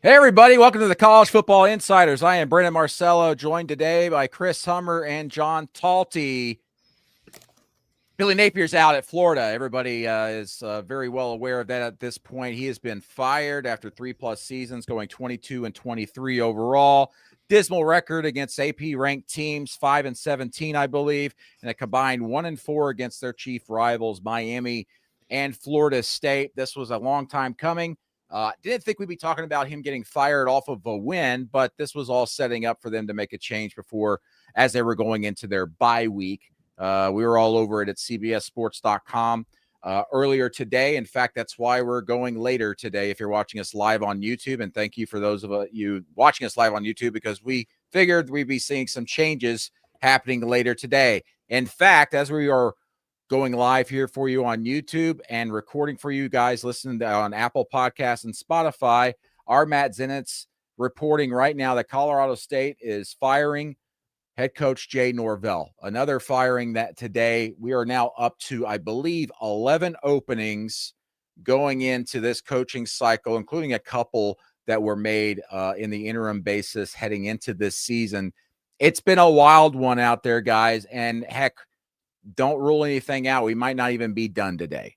Hey, everybody. Welcome to the College Football Insiders. I am Brandon Marcello, joined today by Chris Hummer and John Talty. Billy Napier's out at Florida. Everybody is very well aware of that at this point. He has been fired after 3+ seasons, going 22-23 overall. Dismal record against AP-ranked teams, 5-17, I believe, and a combined 1-4 against their chief rivals, Miami and Florida State. This was a long time coming. Didn't think we'd be talking about him getting fired off of a win, but this was all setting up for them to make a change before, as they were going into their bye week. We were all over it at cbssports.com earlier today. In fact, that's why we're going later today if you're watching us live on YouTube. And thank you for those of you watching us live on YouTube, because we figured we'd be seeing some changes happening later today. In fact, as we are going live here for you on YouTube and recording for you guys listening on Apple Podcasts and Spotify, our Matt Zenitz reporting right now that Colorado State is firing head coach Mike Norvell. Another firing that today. We are now up to, I believe, 11 openings going into this coaching cycle, including a couple that were made in the interim basis heading into this season. It's been a wild one out there, guys, and heck, don't rule anything out. We might not even be done today.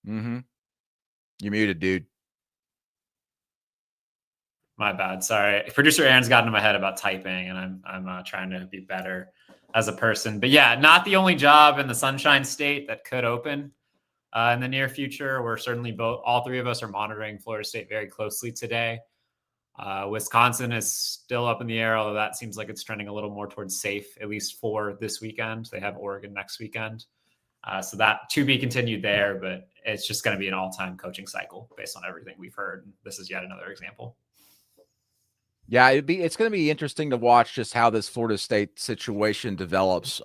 You're muted, dude. My bad. Sorry. Producer Aaron's gotten in my head about typing, and I'm trying to be better as a person. But yeah, not the only job in the Sunshine State that could open in the near future. We're certainly all three of us are monitoring Florida State very closely today. Wisconsin is still up in the air, although that seems like it's trending a little more towards safe, at least for this weekend. They have Oregon next weekend. So that to be continued there, but it's just going to be an all-time coaching cycle based on everything we've heard. This is yet another example. Yeah, it's going to be interesting to watch just how this Florida State situation develops.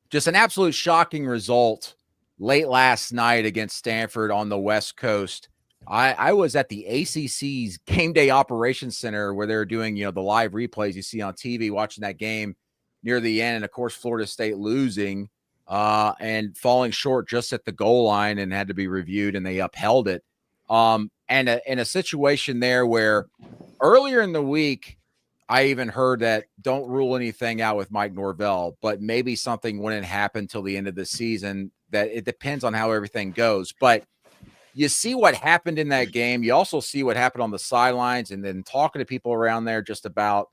Just an absolute shocking result late last night against Stanford on the West Coast. I was at the ACC's Game Day Operations Center where they're doing, the live replays you see on TV, watching that game near the end. And of course, Florida State losing and falling short just at the goal line and had to be reviewed, and they upheld it. And in a situation there where earlier in the week, I even heard that don't rule anything out with Mike Norvell, but maybe something wouldn't happen till the end of the season. That it depends on how everything goes. But you see what happened in that game. You also see what happened on the sidelines, and then talking to people around there just about,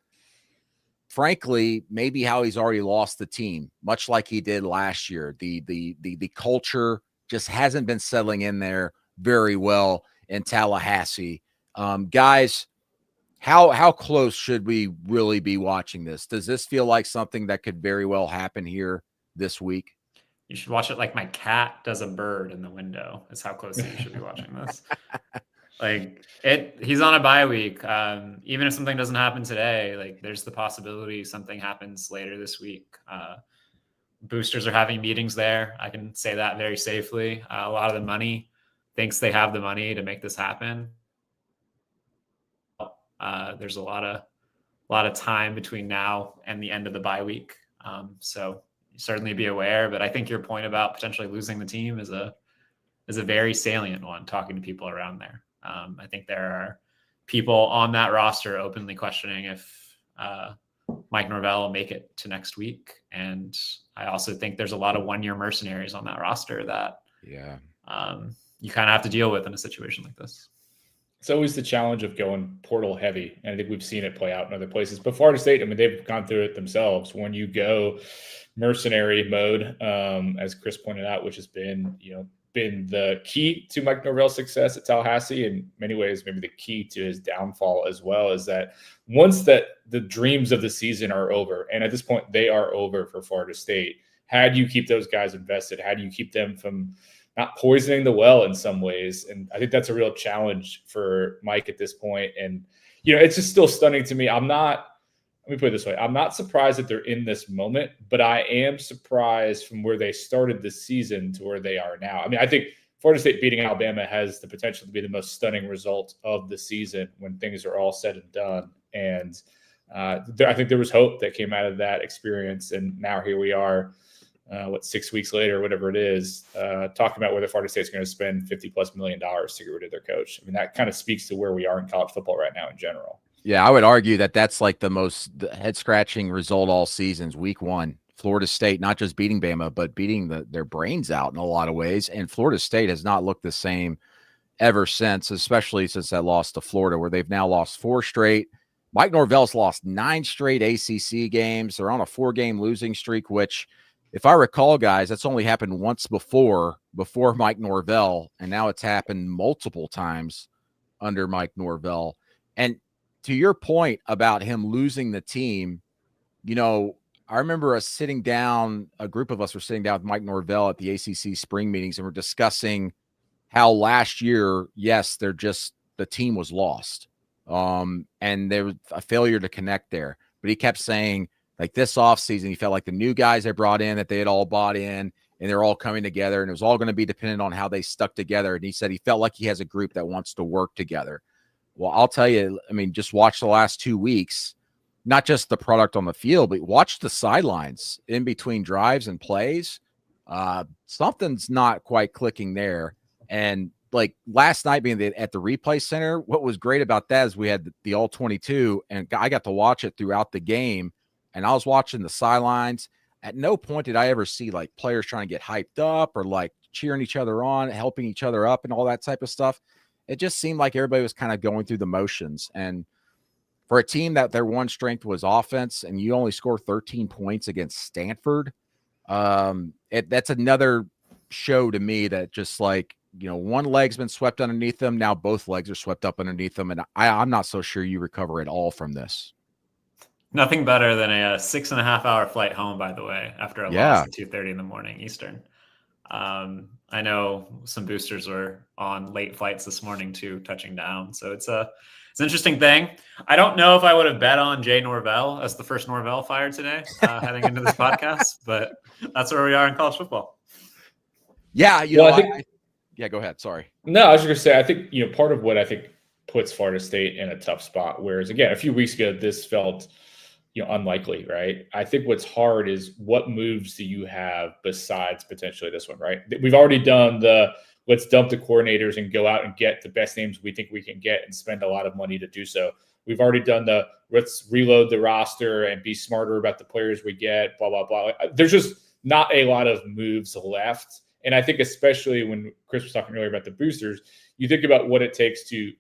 frankly, maybe how he's already lost the team, much like he did last year. The culture just hasn't been settling in there very well in Tallahassee. Guys, how close should we really be watching this? Does this feel like something that could very well happen here this week? You should watch it like my cat does a bird in the window. Is how close you should be watching this. He's on a bye week. Even if something doesn't happen today, like there's the possibility something happens later this week. Boosters are having meetings there. I can say that very safely. A lot of the money thinks they have the money to make this happen. There's a lot of time between now and the end of the bye week. So certainly be aware, but I think your point about potentially losing the team is a very salient one, talking to people around there. I think there are people on that roster openly questioning if Mike Norvell will make it to next week. And I also think there's a lot of one-year mercenaries on that roster that you kind of have to deal with in a situation like this. It's always the challenge of going portal heavy. And I think we've seen it play out in other places. But Florida State, they've gone through it themselves. When you go mercenary mode, as Chris pointed out, which has been the key to Mike Norvell's success at Tallahassee, in many ways, maybe the key to his downfall as well, is that once that the dreams of the season are over, and at this point they are over for Florida State, how do you keep those guys invested? How do you keep them from not poisoning the well in some ways? And I think that's a real challenge for Mike at this point. And, it's just still stunning to me. Let me put it this way. I'm not surprised that they're in this moment, but I am surprised from where they started the season to where they are now. I think Florida State beating Alabama has the potential to be the most stunning result of the season when things are all said and done. And I think there was hope that came out of that experience. And now here we are 6 weeks later, whatever it is, talking about whether Florida State's going to spend $50+ million to get rid of their coach. I mean, that kind of speaks to where we are in college football right now in general. Yeah, I would argue that that's like the most head-scratching result all seasons. Week 1, Florida State not just beating Bama, but beating their brains out in a lot of ways. And Florida State has not looked the same ever since, especially since that loss to Florida, where they've now lost 4 straight. Mike Norvell's lost 9 straight ACC games. They're on a 4-game losing streak, which, if I recall, guys, that's only happened once before Mike Norvell, and now it's happened multiple times under Mike Norvell. And to your point about him losing the team, I remember us sitting down, a group of us were sitting down with Mike Norvell at the ACC spring meetings, and we're discussing how last year, yes, the team was lost. And there was a failure to connect there. But he kept saying, like, this offseason, he felt like the new guys they brought in, that they had all bought in, and they're all coming together, and it was all going to be dependent on how they stuck together. And he said he felt like he has a group that wants to work together. Well, I'll tell you, I mean, just watch the last 2 weeks, not just the product on the field, but watch the sidelines in between drives and plays. Something's not quite clicking there. And like last night being at the replay center, what was great about that is we had the all 22, and I got to watch it throughout the game, and I was watching the sidelines. At no point did I ever see like players trying to get hyped up or like cheering each other on, helping each other up and all that type of stuff. It just seemed like everybody was kind of going through the motions. And for a team that their one strength was offense, and you only score 13 points against Stanford, that's another show to me that just like, one leg's been swept underneath them. Now both legs are swept up underneath them. And I'm not so sure you recover at all from this. Nothing better than a 6.5-hour flight home, by the way, after a loss at 2:30 in the morning Eastern. I know some boosters were on late flights this morning too, touching down. So it's an interesting thing. I don't know if I would have bet on Jay Norvell as the first Norvell fired today, heading into this podcast, but that's where we are in college football. Yeah, I think, go ahead. Sorry. No, I was just gonna say, I think part of what I think puts Florida State in a tough spot. Whereas again, a few weeks ago, this felt unlikely, right? I think what's hard is what moves do you have besides potentially this one, right? We've already done let's dump the coordinators and go out and get the best names we think we can get and spend a lot of money to do so. We've already done let's reload the roster and be smarter about the players we get, blah, blah, blah. There's just not a lot of moves left. And I think especially when Chris was talking earlier about the boosters, you think about what it takes to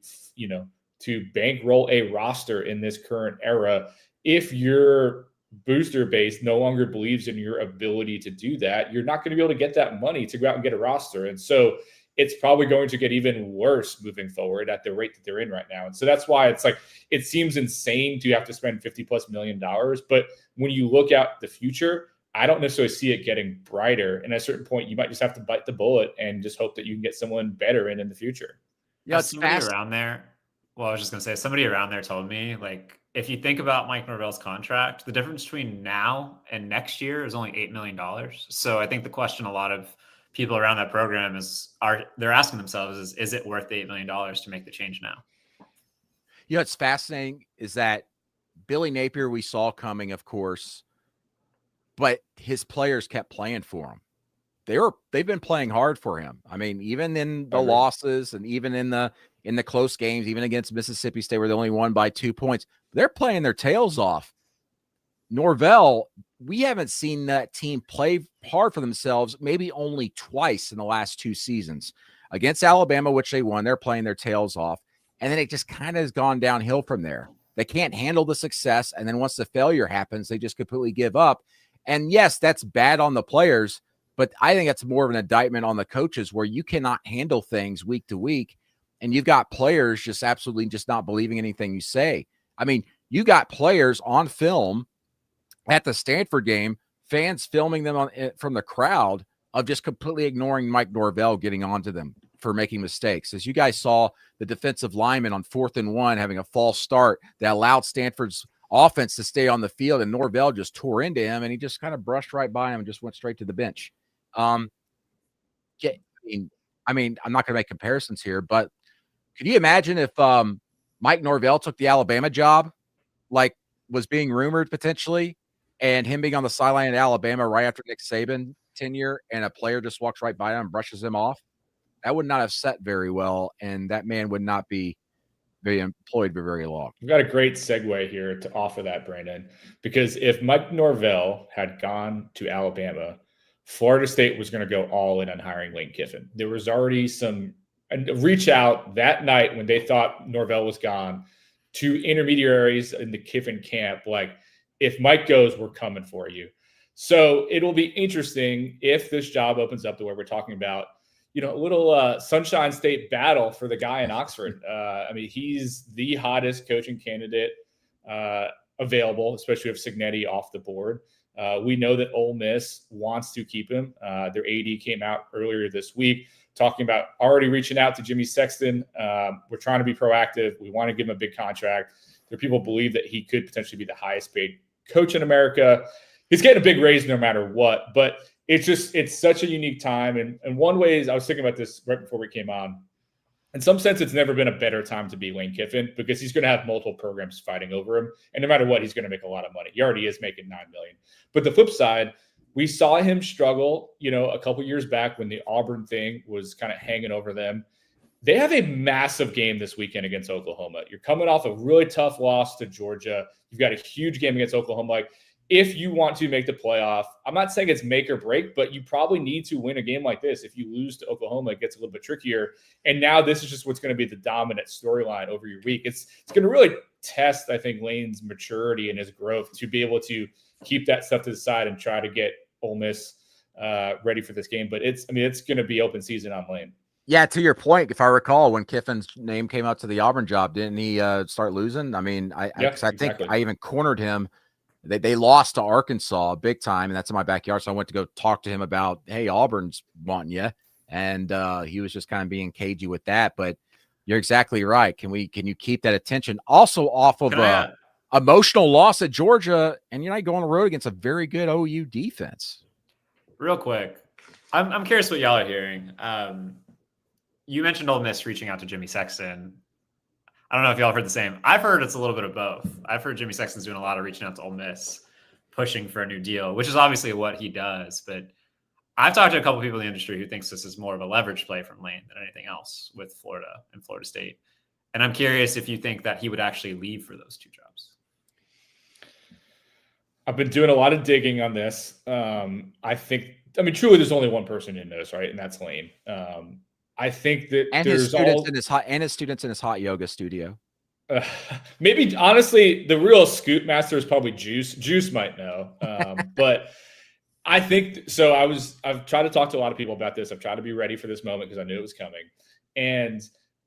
bankroll a roster in this current era. If your booster base no longer believes in your ability to do that, you're not going to be able to get that money to go out and get a roster. And so it's probably going to get even worse moving forward at the rate that they're in right now. And so that's why it's like, it seems insane to have to spend $50+ million. But when you look out the future, I don't necessarily see it getting brighter. And at a certain point, you might just have to bite the bullet and just hope that you can get someone better in the future. Yeah, somebody around there. Well, I was just going to say, somebody around there told me, like, if you think about Mike Norvell's contract, the difference between now and next year is only $8 million. So I think the question a lot of people around that program they're asking themselves is it worth the $8 million to make the change now? What's fascinating is that Billy Napier we saw coming, of course, but his players kept playing for him. They've been playing hard for him. I mean, even in the losses and even in the close games, even against Mississippi State, where they only won by 2 points, they're playing their tails off. Norvell, we haven't seen that team play hard for themselves, maybe only twice in the last 2 seasons. Against Alabama, which they won, they're playing their tails off. And then it just kind of has gone downhill from there. They can't handle the success. And then once the failure happens, they just completely give up. And yes, that's bad on the players, but I think that's more of an indictment on the coaches, where you cannot handle things week to week. And you've got players just absolutely just not believing anything you say. I mean, you got players on film at the Stanford game, fans filming them from the crowd, of just completely ignoring Mike Norvell getting onto them for making mistakes. As you guys saw, the defensive lineman on 4th and 1 having a false start that allowed Stanford's offense to stay on the field, and Norvell just tore into him, and he just kind of brushed right by him and just went straight to the bench. I mean, I'm not going to make comparisons here, but could you imagine if Mike Norvell took the Alabama job, like was being rumored potentially, and him being on the sideline at Alabama right after Nick Saban tenure and a player just walks right by him and brushes him off, that would not have set very well, and that man would not be very employed for very long. We've got a great segue here to offer that, Brandon, because if Mike Norvell had gone to Alabama, Florida State was going to go all in on hiring Lane Kiffin. There was already some reach out that night when they thought Norvell was gone to intermediaries in the Kiffin camp, like, if Mike goes, we're coming for you. So it'll be interesting if this job opens up to where we're talking about, a little Sunshine State battle for the guy in Oxford. I mean, he's the hottest coaching candidate available, especially with Cignetti off the board. We know that Ole Miss wants to keep him. Their AD came out earlier this week talking about already reaching out to Jimmy Sexton. We're trying to be proactive. We want to give him a big contract. There are people who believe that he could potentially be the highest paid coach in America. He's getting a big raise no matter what, but it's such a unique time. And one way is, I was thinking about this right before we came on. In some sense, it's never been a better time to be Lane Kiffin because he's going to have multiple programs fighting over him. And no matter what, he's going to make a lot of money. He already is making $9 million. But the flip side, we saw him struggle, a couple years back when the Auburn thing was kind of hanging over them. They have a massive game this weekend against Oklahoma. You're coming off a really tough loss to Georgia. You've got a huge game against Oklahoma. Like, if you want to make the playoff, I'm not saying it's make or break, but you probably need to win a game like this. If you lose to Oklahoma, it gets a little bit trickier. And now this is just what's going to be the dominant storyline over your week. It's going to really test, I think, Lane's maturity and his growth to be able to keep that stuff to the side and try to get Ole Miss ready for this game. But it's going to be open season on Lane. Yeah, to your point, if I recall, when Kiffin's name came out to the Auburn job, didn't he start losing? I mean, I think I even cornered him. They lost to Arkansas big time, and that's in my backyard. So I went to go talk to him about, hey, Auburn's wanting you, and he was just kind of being cagey with that. But you're exactly right. Can you keep that attention? Also, off of emotional loss at Georgia, and you're not going on the road against a very good OU defense. Real quick, I'm curious what y'all are hearing. You mentioned Ole Miss reaching out to Jimmy Sexton. I don't know if y'all heard the same. I've heard it's a little bit of both. I've heard Jimmy Sexton's doing a lot of reaching out to Ole Miss, pushing for a new deal, which is obviously what he does. But I've talked to a couple people in the industry who thinks this is more of a leverage play from Lane than anything else with Florida and Florida State. And I'm curious if you think that he would actually leave for those two jobs. I've been doing a lot of digging on this. Truly, there's only one person in this, right? And that's Lane. I think that his students in his hot yoga studio. Maybe honestly, the real scoop master is probably Juice. Juice might know, but I think so. I've tried to talk to a lot of people about this. I've tried to be ready for this moment because I knew it was coming, and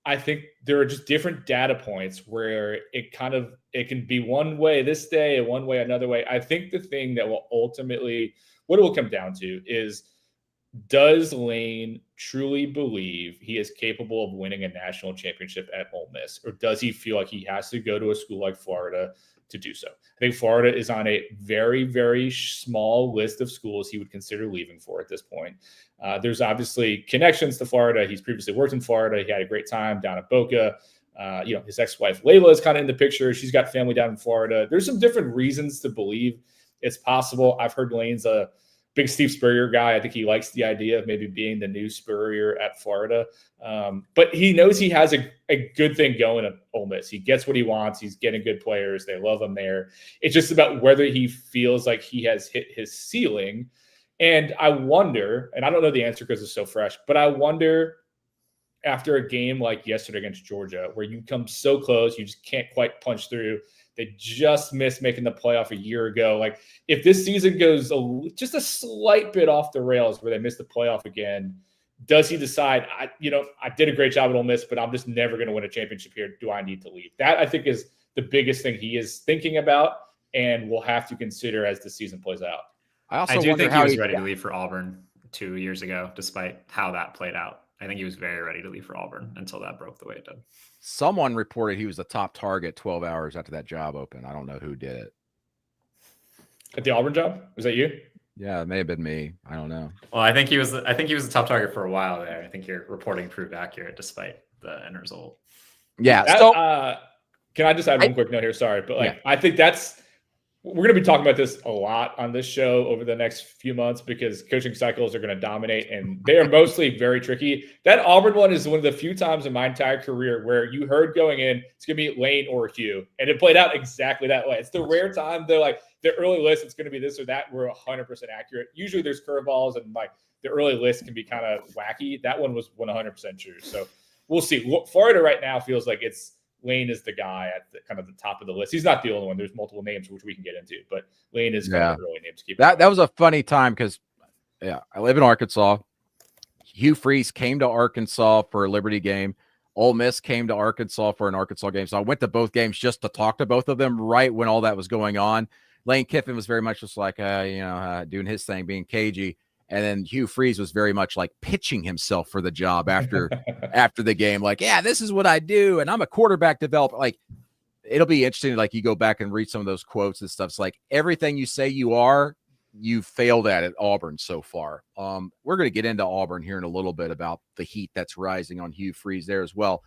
I think there are just different data points where it can be one way this day and one way another way. I think the thing that will ultimately, what it will come down to is, does Lane truly believe he is capable of winning a national championship at Ole Miss, or does he feel like he has to go to a school like Florida to do so? I think Florida is on a very, very small list of schools he would consider leaving for at this point. There's obviously connections to Florida. He's previously worked in Florida. He had a great time down at Boca. His ex-wife Layla is kind of in the picture. She's got family down in Florida. There's some different reasons to believe it's possible. I've heard Lane's a big Steve Spurrier guy. I think he likes the idea of maybe being the new Spurrier at Florida. But he knows he has a good thing going at Ole Miss. He gets what he wants. He's getting good players. They love him there. It's just about whether he feels like he has hit his ceiling. And I wonder, and I don't know the answer because it's so fresh, but I wonder, after a game like yesterday against Georgia, where you come so close, you just can't quite punch through. They just missed making the playoff a year ago. Like, if this season goes just a slight bit off the rails where they miss the playoff again, does he decide, I did a great job at Ole Miss, but I'm just never going to win a championship here. Do I need to leave? That, I think, is the biggest thing he is thinking about and will have to consider as the season plays out. I do think he was ready to leave for Auburn 2 years ago, despite how that played out. I think he was very ready to leave for Auburn until that broke the way it did. Someone reported he was the top target 12 hours after that job opened. I don't know who did it. At the Auburn job? Was that you? Yeah, it may have been me. I don't know. Well, I think he was the top target for a while there. I think your reporting proved accurate despite the end result. Yeah. Can I just add one quick note here? Sorry, but I think that's We're going to be talking about this a lot on this show over the next few months because coaching cycles are going to dominate, and they are mostly very tricky. That Auburn one is one of the few times in my entire career where you heard going in, it's going to be Lane or Hugh, and it played out exactly that way. It's the rare time they're like, the early list, it's going to be this or that. We're 100% accurate. Usually there's curveballs, and like the early list can be kind of wacky. That one was 100% true. So we'll see. Florida right now feels like Lane is the guy at the kind of the top of the list. He's not the only one. There's multiple names which we can get into, but Lane is kind of the early name to keep. That was a funny time because, I live in Arkansas. Hugh Freeze came to Arkansas for a Liberty game. Ole Miss came to Arkansas for an Arkansas game. So I went to both games just to talk to both of them right when all that was going on. Lane Kiffin was very much just like, doing his thing, being cagey. And then Hugh Freeze was very much like pitching himself for the job after the game. Like, yeah, this is what I do. And I'm a quarterback developer. Like, it'll be interesting. Like, you go back and read some of those quotes and stuff. It's like everything you say you are, you failed at Auburn so far. We're going to get into Auburn here in a little bit about the heat that's rising on Hugh Freeze there as well.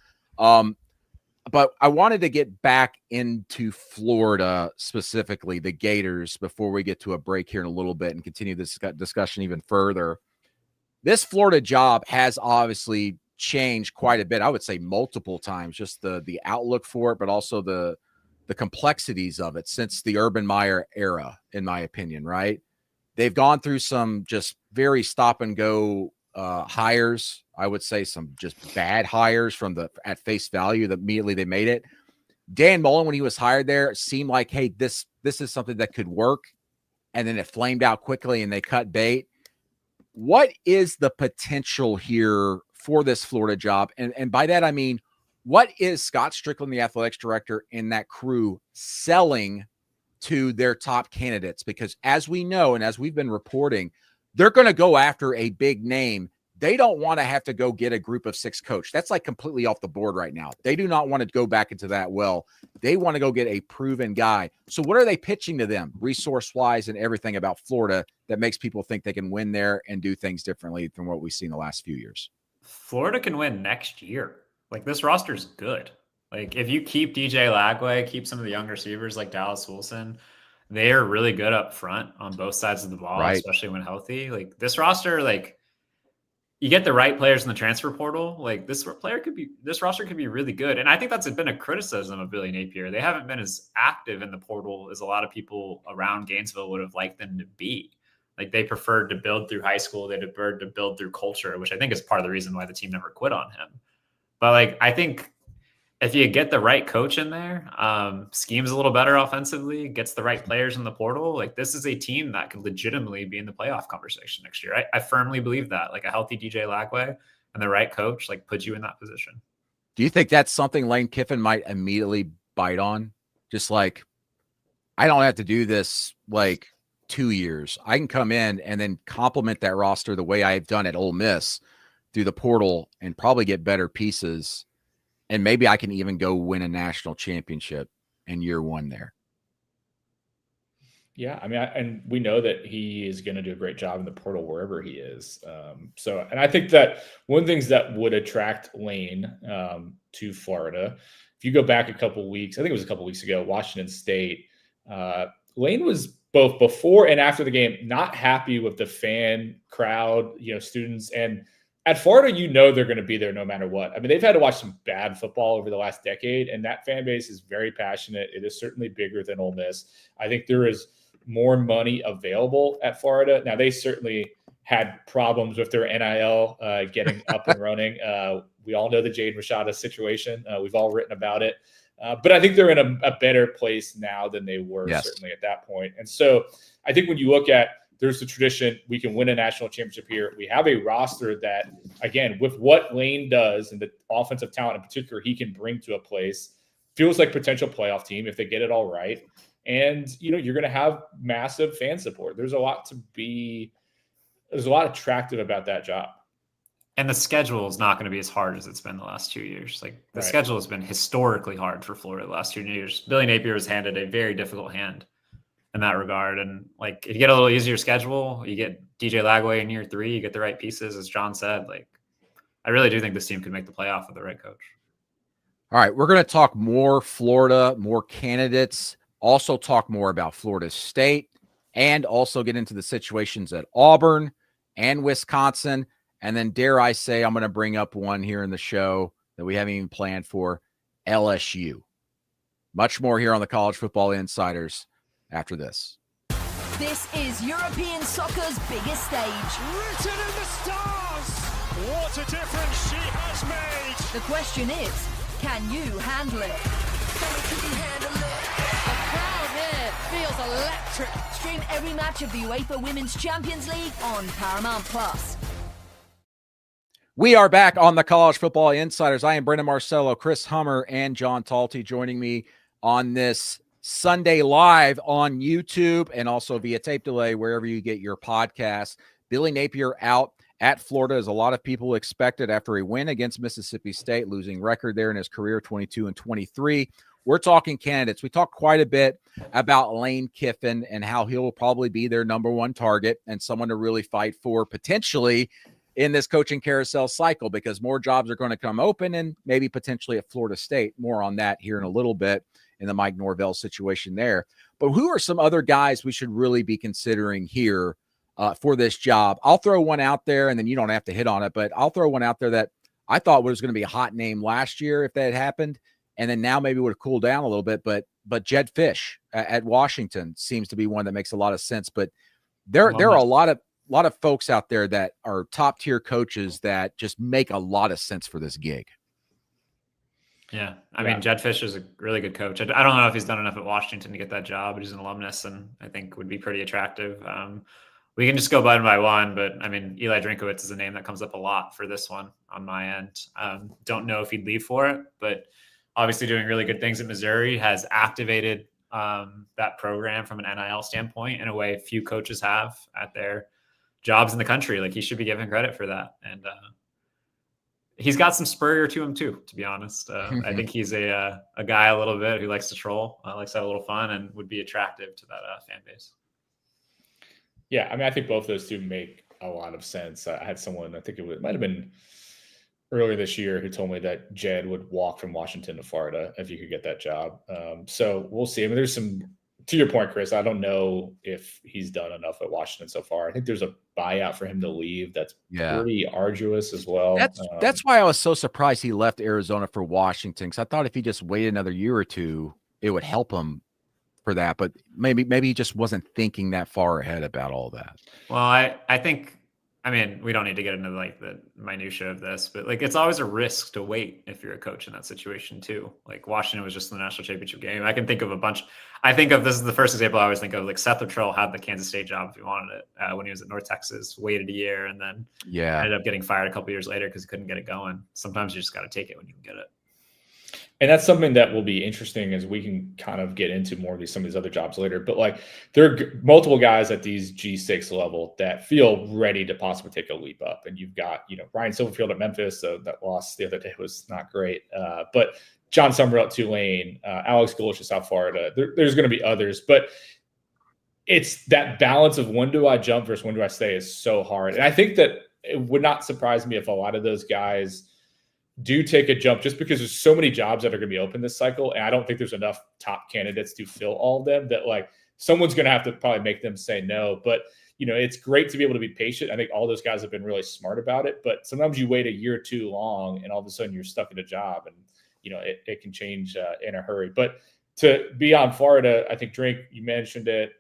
But I wanted to get back into Florida, specifically the Gators, before we get to a break here in a little bit and continue this discussion even further. This Florida job has obviously changed quite a bit. I would say multiple times, just the outlook for it, but also the complexities of it since the Urban Meyer era, in my opinion, right? They've gone through some just very stop and go hires. I would say some just bad hires at face value that immediately they made it. Dan Mullen, when he was hired there, it seemed like, hey, this is something that could work. And then it flamed out quickly and they cut bait. What is the potential here for this Florida job? And by that, I mean, what is Scott Strickland, the athletics director, and that crew selling to their top candidates? Because as we know, and as we've been reporting, they're going to go after a big name. They don't want to have to go get a group of 6 coach. That's like completely off the board right now. They do not want to go back into that well. They want to go get a proven guy. So what are they pitching to them resource-wise and everything about Florida that makes people think they can win there and do things differently than what we've seen the last few years? Florida can win next year. Like, this roster's good. Like, if you keep DJ Lagway, keep some of the young receivers like Dallas Wilson, they are really good up front on both sides of the ball, right, especially when healthy. Like, this roster, like, you get the right players in the transfer portal. Like, this roster could be really good. And I think that's been a criticism of Billy Napier. They haven't been as active in the portal as a lot of people around Gainesville would have liked them to be. Like, they preferred to build through high school. They preferred to build through culture, which I think is part of the reason why the team never quit on him. But like, I think if you get the right coach in there, schemes a little better offensively, gets the right players in the portal, like, this is a team that could legitimately be in the playoff conversation next year. I firmly believe that. Like, a healthy DJ Lagway and the right coach, like, puts you in that position. Do you think that's something Lane Kiffin might immediately bite on? Just like, I don't have to do this like 2 years. I can come in and then complement that roster the way I've done at Ole Miss through the portal and probably get better pieces. And maybe I can even go win a national championship in year one there. Yeah, I mean, and we know that he is going to do a great job in the portal wherever he is. And I think that one of the things that would attract Lane to Florida, if you go back a couple weeks, I think it was a couple weeks ago, Washington State, Lane was both before and after the game not happy with the fan crowd, students, and at Florida, they're going to be there no matter what. I mean, they've had to watch some bad football over the last decade, and that fan base is very passionate. It is certainly bigger than Ole Miss. I think there is more money available at Florida. Now, they certainly had problems with their NIL getting up and running. We all know the Jaden Rashada situation. We've all written about it. But I think they're in a better place now than they were certainly at that point. And so I think when you look at, there's the tradition, we can win a national championship here. We have a roster that, again, with what Lane does and the offensive talent in particular he can bring to a place, feels like potential playoff team if they get it all right. And, you're going to have massive fan support. There's a lot attractive about that job. And the schedule is not going to be as hard as it's been the last 2 years. Like, the schedule has been historically hard for Florida the last 2 years. Billy Napier was handed a very difficult hand in that regard. And like, if you get a little easier schedule, you get DJ Lagway in year 3, you get the right pieces, as John said. Like, I really do think this team could make the playoff with the right coach. All right, we're going to talk more Florida, more candidates, Also talk more about Florida State and also get into the situations at Auburn and Wisconsin. And then dare I say, I'm going to bring up one here in the show that we haven't even planned for, LSU. Much more here on the College Football Insiders after this. This is European soccer's biggest stage. Written in the stars! What a difference she has made! The question is, can you handle it? Can you handle it? The crowd here feels electric. Stream every match of the UEFA Women's Champions League on Paramount+. We are back on the College Football Insiders. I am Brendan Marcello, Chris Hummer, and John Talty joining me on this Sunday live on YouTube and also via tape delay, wherever you get your podcasts. Billy Napier out at Florida, as a lot of people expected after a win against Mississippi State, losing record there in his career, 22-23. We're talking candidates. We talked quite a bit about Lane Kiffin and how he'll probably be their number one target and someone to really fight for potentially in this coaching carousel cycle, because more jobs are going to come open and maybe potentially at Florida State. More on that here in a little bit in the Mike Norvell situation there. But who are some other guys we should really be considering here for this job? I'll throw one out there, and then you don't have to hit on it, but I'll throw one out there that I thought was going to be a hot name last year if that had happened, and then now maybe would have cooled down a little bit. But Jedd Fisch at Washington seems to be one that makes a lot of sense. But there are a lot of folks out there that are top tier coaches that just make a lot of sense for this gig. Yeah. I mean, Jedd Fisch is a really good coach. I don't know if he's done enough at Washington to get that job, but he's an alumnus and I think would be pretty attractive. We can just go one by one, but I mean, Eli Drinkwitz is a name that comes up a lot for this one on my end. Don't know if he'd leave for it, but obviously doing really good things at Missouri, has activated that program from an NIL standpoint in a way few coaches have at their jobs in the country. Like, he should be given credit for that. And he's got some Spurrier to him too, to be honest. I think he's a guy a little bit who likes to troll, likes to have a little fun, and would be attractive to that fan base. Yeah, I mean, I think both those two make a lot of sense. I had someone, I think it might have been earlier this year, who told me that Jedd would walk from Washington to Florida if he could get that job. So we'll see. I mean, there's some, to your point, Chris, I don't know if he's done enough at Washington so far. I think there's a buyout for him to leave that's pretty arduous as well. That's why I was so surprised he left Arizona for Washington, because I thought if he just waited another year or two, it would help him for that. But maybe he just wasn't thinking that far ahead about all that. Well, I think, I mean, we don't need to get into like the minutia of this, but like, it's always a risk to wait if you're a coach in that situation too. Like, Washington was just in the national championship game. I can think of a bunch. I think of, this is the first example I always think of, like Seth Luttrell had the Kansas State job if he wanted it when he was at North Texas, waited a year, and then ended up getting fired a couple years later because he couldn't get it going. Sometimes you just got to take it when you can get it. And that's something that will be interesting as we can kind of get into more of some of these other jobs later. But like, there are multiple guys at these G6 level that feel ready to possibly take a leap up. And you've got, Ryan Silverfield at Memphis. So that loss the other day was not great. But John Summerall at Tulane, Alex Golish at South Florida. There's going to be others. But it's that balance of when do I jump versus when do I stay is so hard. And I think that it would not surprise me if a lot of those guys do take a jump, just because there's so many jobs that are going to be open this cycle. And I don't think there's enough top candidates to fill all of them, that like someone's going to have to probably make them say no. But, it's great to be able to be patient. I think all those guys have been really smart about it, but sometimes you wait a year too long and all of a sudden you're stuck in a job, and, it can change in a hurry. But to be on Florida, I think you mentioned it,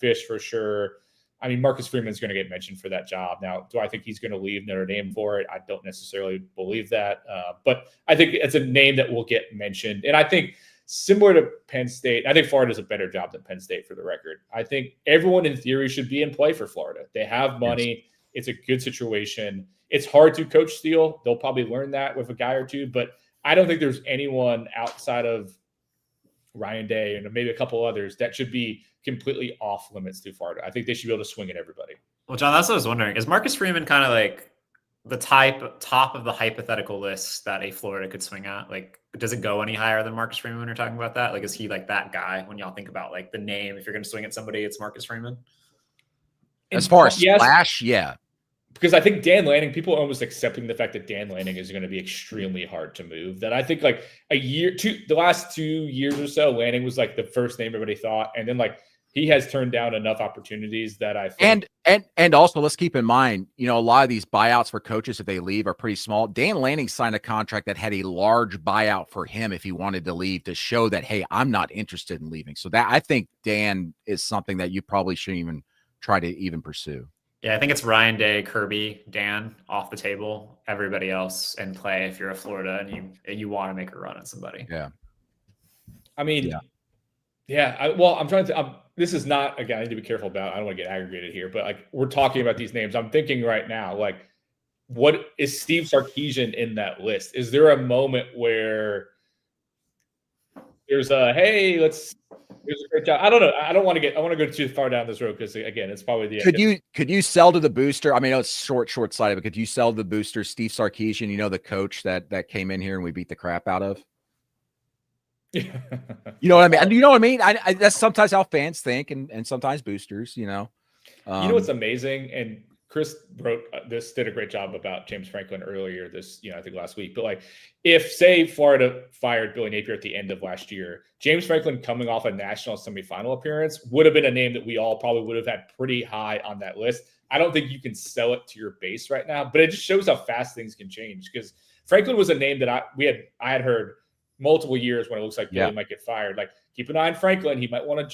Fisch for sure. I mean, Marcus Freeman's going to get mentioned for that job. Now, do I think he's going to leave Notre Dame for it? I don't necessarily believe that. But I think it's a name that will get mentioned. And I think similar to Penn State, I think Florida does a better job than Penn State, for the record. I think everyone in theory should be in play for Florida. They have money. Yes. It's a good situation. It's hard to coach steal. They'll probably learn that with a guy or two. But I don't think there's anyone outside of Ryan Day and maybe a couple others that should be completely off limits to Florida. I think they should be able to swing at everybody. Well, John, that's what I was wondering. Is Marcus Freeman kind of like the top of the hypothetical list that a Florida could swing at? Like, does it go any higher than Marcus Freeman when you're talking about that? Like, is he like that guy when y'all think about like the name? If you're going to swing at somebody, it's Marcus Freeman. As far as splash, yeah. because I think Dan Lanning, people are almost accepting the fact that Dan Lanning is going to be extremely hard to move. That I think like the last 2 years or so, Lanning was like the first name everybody thought. And then like he has turned down enough opportunities that I think. And also let's keep in mind, a lot of these buyouts for coaches, if they leave, are pretty small. Dan Lanning signed a contract that had a large buyout for him if he wanted to leave, to show that, hey, I'm not interested in leaving. So that, I think Dan is something that you probably shouldn't even try to even pursue. Yeah, I think it's Ryan Day, Kirby, Dan off the table. Everybody else in play if you're a Florida and you want to make a run at somebody. Yeah. I mean, I'm trying to. This is not, again, I need to be careful about. I don't want to get aggregated here, but like we're talking about these names. I'm thinking right now, like, what is Steve Sarkisian in that list? Is there a moment where there's a here's a great job? I don't know. I want to go too far down this road because again, it's probably the. Could you sell to the booster? I mean, it's short sighted, but could you sell to the booster Steve Sarkisian? The coach that came in here and we beat the crap out of. You know what I mean? You know what I mean? I that's sometimes how fans think, and sometimes boosters. You know what's amazing, and Chris did a great job about James Franklin earlier this, I think last week. But like, if say Florida fired Billy Napier at the end of last year, James Franklin coming off a national semifinal appearance would have been a name that we all probably would have had pretty high on that list. I don't think you can sell it to your base right now, but it just shows how fast things can change. Because Franklin was a name that I had heard multiple years when it looks like Billy might get fired. Like, keep an eye on Franklin. He might want to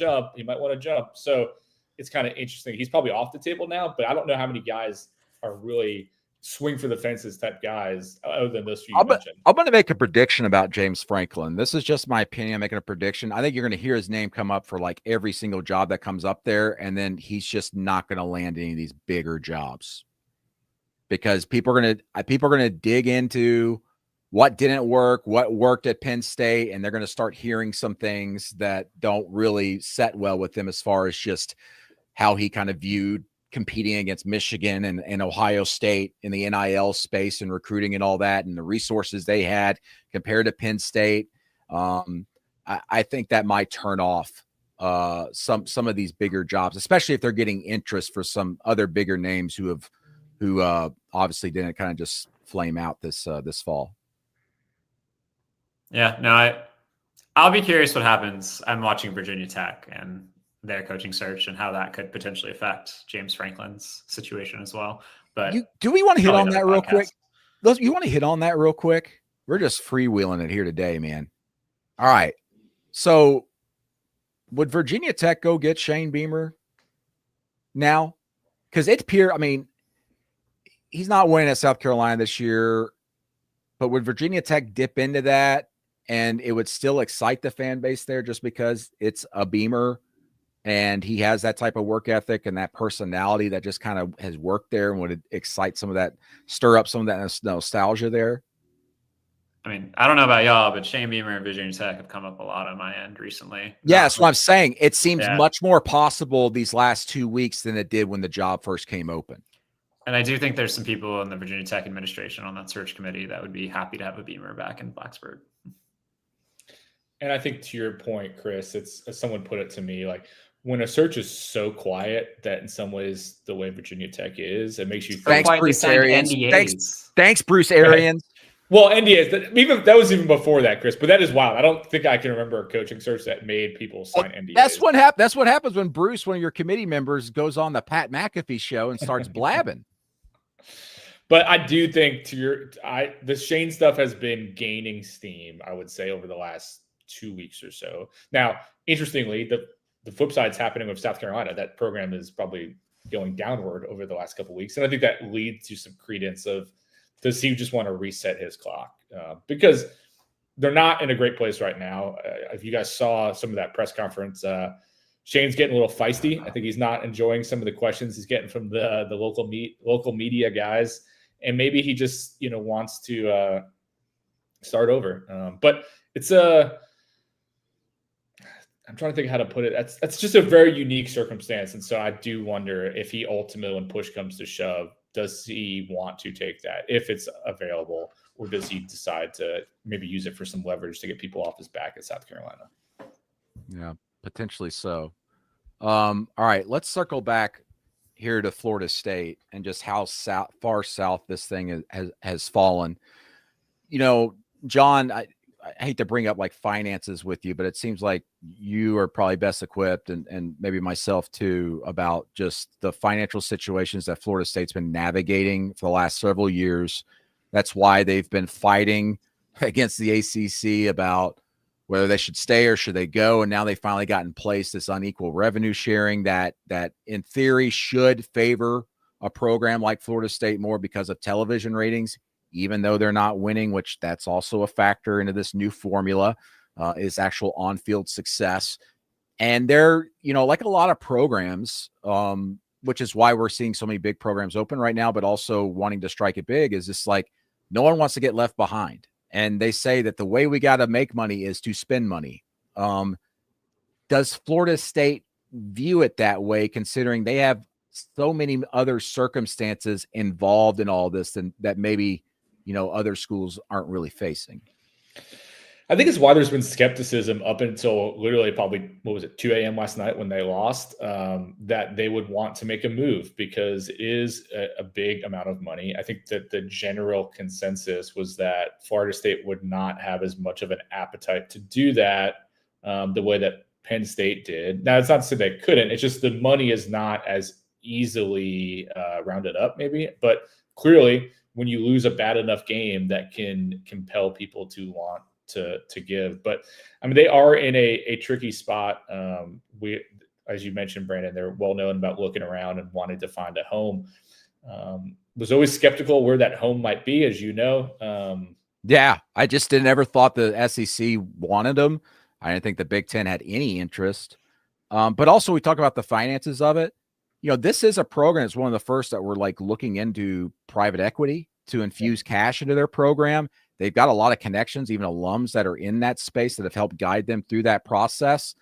jump. So it's kind of interesting. He's probably off the table now, but I don't know how many guys are really swing for the fences type guys other than those few you mentioned. I'm going to make a prediction about James Franklin. This is just my opinion. I'm making a prediction. I think you're going to hear his name come up for like every single job that comes up there, and then he's just not going to land any of these bigger jobs because people are going to dig into what didn't work, what worked at Penn State, and they're going to start hearing some things that don't really set well with him as far as just how he kind of viewed competing against Michigan and Ohio State in the NIL space and recruiting and all that, and the resources they had compared to Penn State. I think that might turn off some of these bigger jobs, especially if they're getting interest for some other bigger names who obviously didn't kind of just flame out this fall. Yeah, no, I'll be curious what happens. I'm watching Virginia Tech and their coaching search and how that could potentially affect James Franklin's situation as well. But do we want to hit on that real quick? You want to hit on that real quick? We're just freewheeling it here today, man. All right. So would Virginia Tech go get Shane Beamer now? Because it's pure. I mean, he's not winning at South Carolina this year, but would Virginia Tech dip into that? And it would still excite the fan base there just because it's a Beamer and he has that type of work ethic and that personality that just kind of has worked there and would excite some of that, stir up some of that nostalgia there. I mean, I don't know about y'all, but Shane Beamer and Virginia Tech have come up a lot on my end recently. Yeah, that's what I'm saying. It seems much more possible these last 2 weeks than it did when the job first came open. And I do think there's some people in the Virginia Tech administration on that search committee that would be happy to have a Beamer back in Blacksburg. And I think to your point, Chris, it's as someone put it to me, like when a search is so quiet that in some ways the way Virginia Tech is, it makes you think. Thanks, Bruce Arians. Thanks, Bruce Arians. Well, NDAs, that was even before that, Chris, but that is wild. I don't think I can remember a coaching search that made people sign NDAs. That's what happens when Bruce, one of your committee members, goes on the Pat McAfee show and starts blabbing. But I do think the Shane stuff has been gaining steam, I would say, over the last 2 weeks or so. Now, interestingly, the flip side's happening with South Carolina. That program is probably going downward over the last couple of weeks. And I think that leads to some credence of, does he just want to reset his clock? Because they're not in a great place right now. If you guys saw some of that press conference, Shane's getting a little feisty. I think he's not enjoying some of the questions he's getting from the local media guys. And maybe he just, wants to start over. But it's I'm trying to think how to put it. That's just a very unique circumstance. And so I do wonder if he ultimately, when push comes to shove, does he want to take that if it's available, or does he decide to maybe use it for some leverage to get people off his back at South Carolina? Yeah, potentially so. All right, let's circle back here to Florida State and just how far south this thing has fallen. You know, John, I hate to bring up like finances with you, but it seems like you are probably best equipped, and maybe myself too, about just the financial situations that Florida State's been navigating for the last several years. That's why they've been fighting against the ACC about whether they should stay or should they go. And now they finally got in place this unequal revenue sharing that in theory should favor a program like Florida State more because of television ratings, even though they're not winning, which that's also a factor into this new formula, is actual on-field success. And they're, you know, like a lot of programs, which is why we're seeing so many big programs open right now, but also wanting to strike it big, is just like no one wants to get left behind. And they say that the way we got to make money is to spend money. Does Florida State view it that way, considering they have so many other circumstances involved in all this and that maybe, you know, other schools aren't really facing? I think it's why there's been skepticism up until literally probably, 2 a.m. last night when they lost, that they would want to make a move because it is a big amount of money. I think that the general consensus was that Florida State would not have as much of an appetite to do that the way that Penn State did. Now, it's not to say they couldn't. It's just the money is not as easily rounded up maybe. But clearly, when you lose a bad enough game, that can compel people to want to give. But I mean, they are in a tricky spot. As you mentioned, Brandon, they're well known about looking around and wanting to find a home. Was always skeptical where that home might be, as you know. Yeah, I just never thought the SEC wanted them. I didn't think the Big Ten had any interest. But also we talk about the finances of it. You know, this is a program. It's one of the first that we're like looking into private equity to infuse cash into their program. They've got a lot of connections, even alums that are in that space that have helped guide them through that process.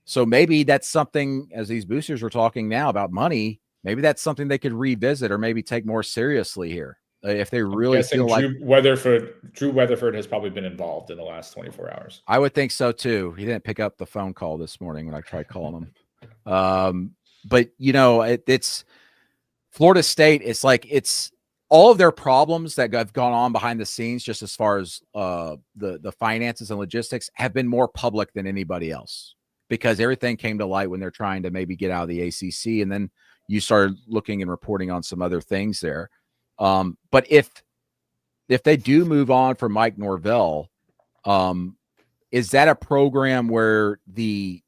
So maybe that's something, as these boosters were talking now about money, maybe that's something they could revisit or maybe take more seriously here. If they really feel like Drew Weatherford has probably been involved in the last 24 hours. I would think so too. He didn't pick up the phone call this morning when I tried calling him. But you know, it's Florida State. It's like, it's all of their problems that have gone on behind the scenes, just as far as the finances and logistics, have been more public than anybody else, because everything came to light when they're trying to maybe get out of the ACC. And then you started looking and reporting on some other things there. But if they do move on from Mike Norvell, is that a program where the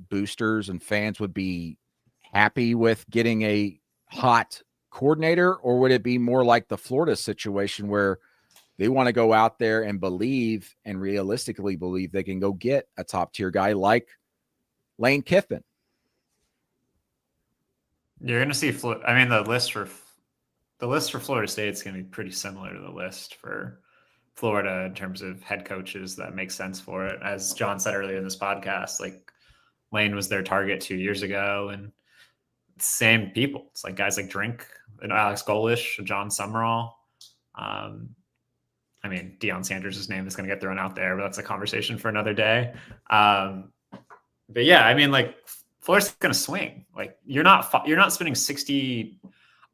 boosters and fans would be happy with getting a hot coordinator, or would it be more like the Florida situation where they want to go out there and believe and realistically believe they can go get a top tier guy like Lane Kiffin? You're going to see, I mean, the list for Florida State is going to be pretty similar to the list for Florida in terms of head coaches that make sense for it. As John said earlier in this podcast, like Lane was their target 2 years ago, and same people. It's like guys like Drink and Alex Golish, John Summerall. I mean, Deion Sanders' name is going to get thrown out there, but that's a conversation for another day. But yeah, I mean, like Florida's going to swing. Like you're not spending 60.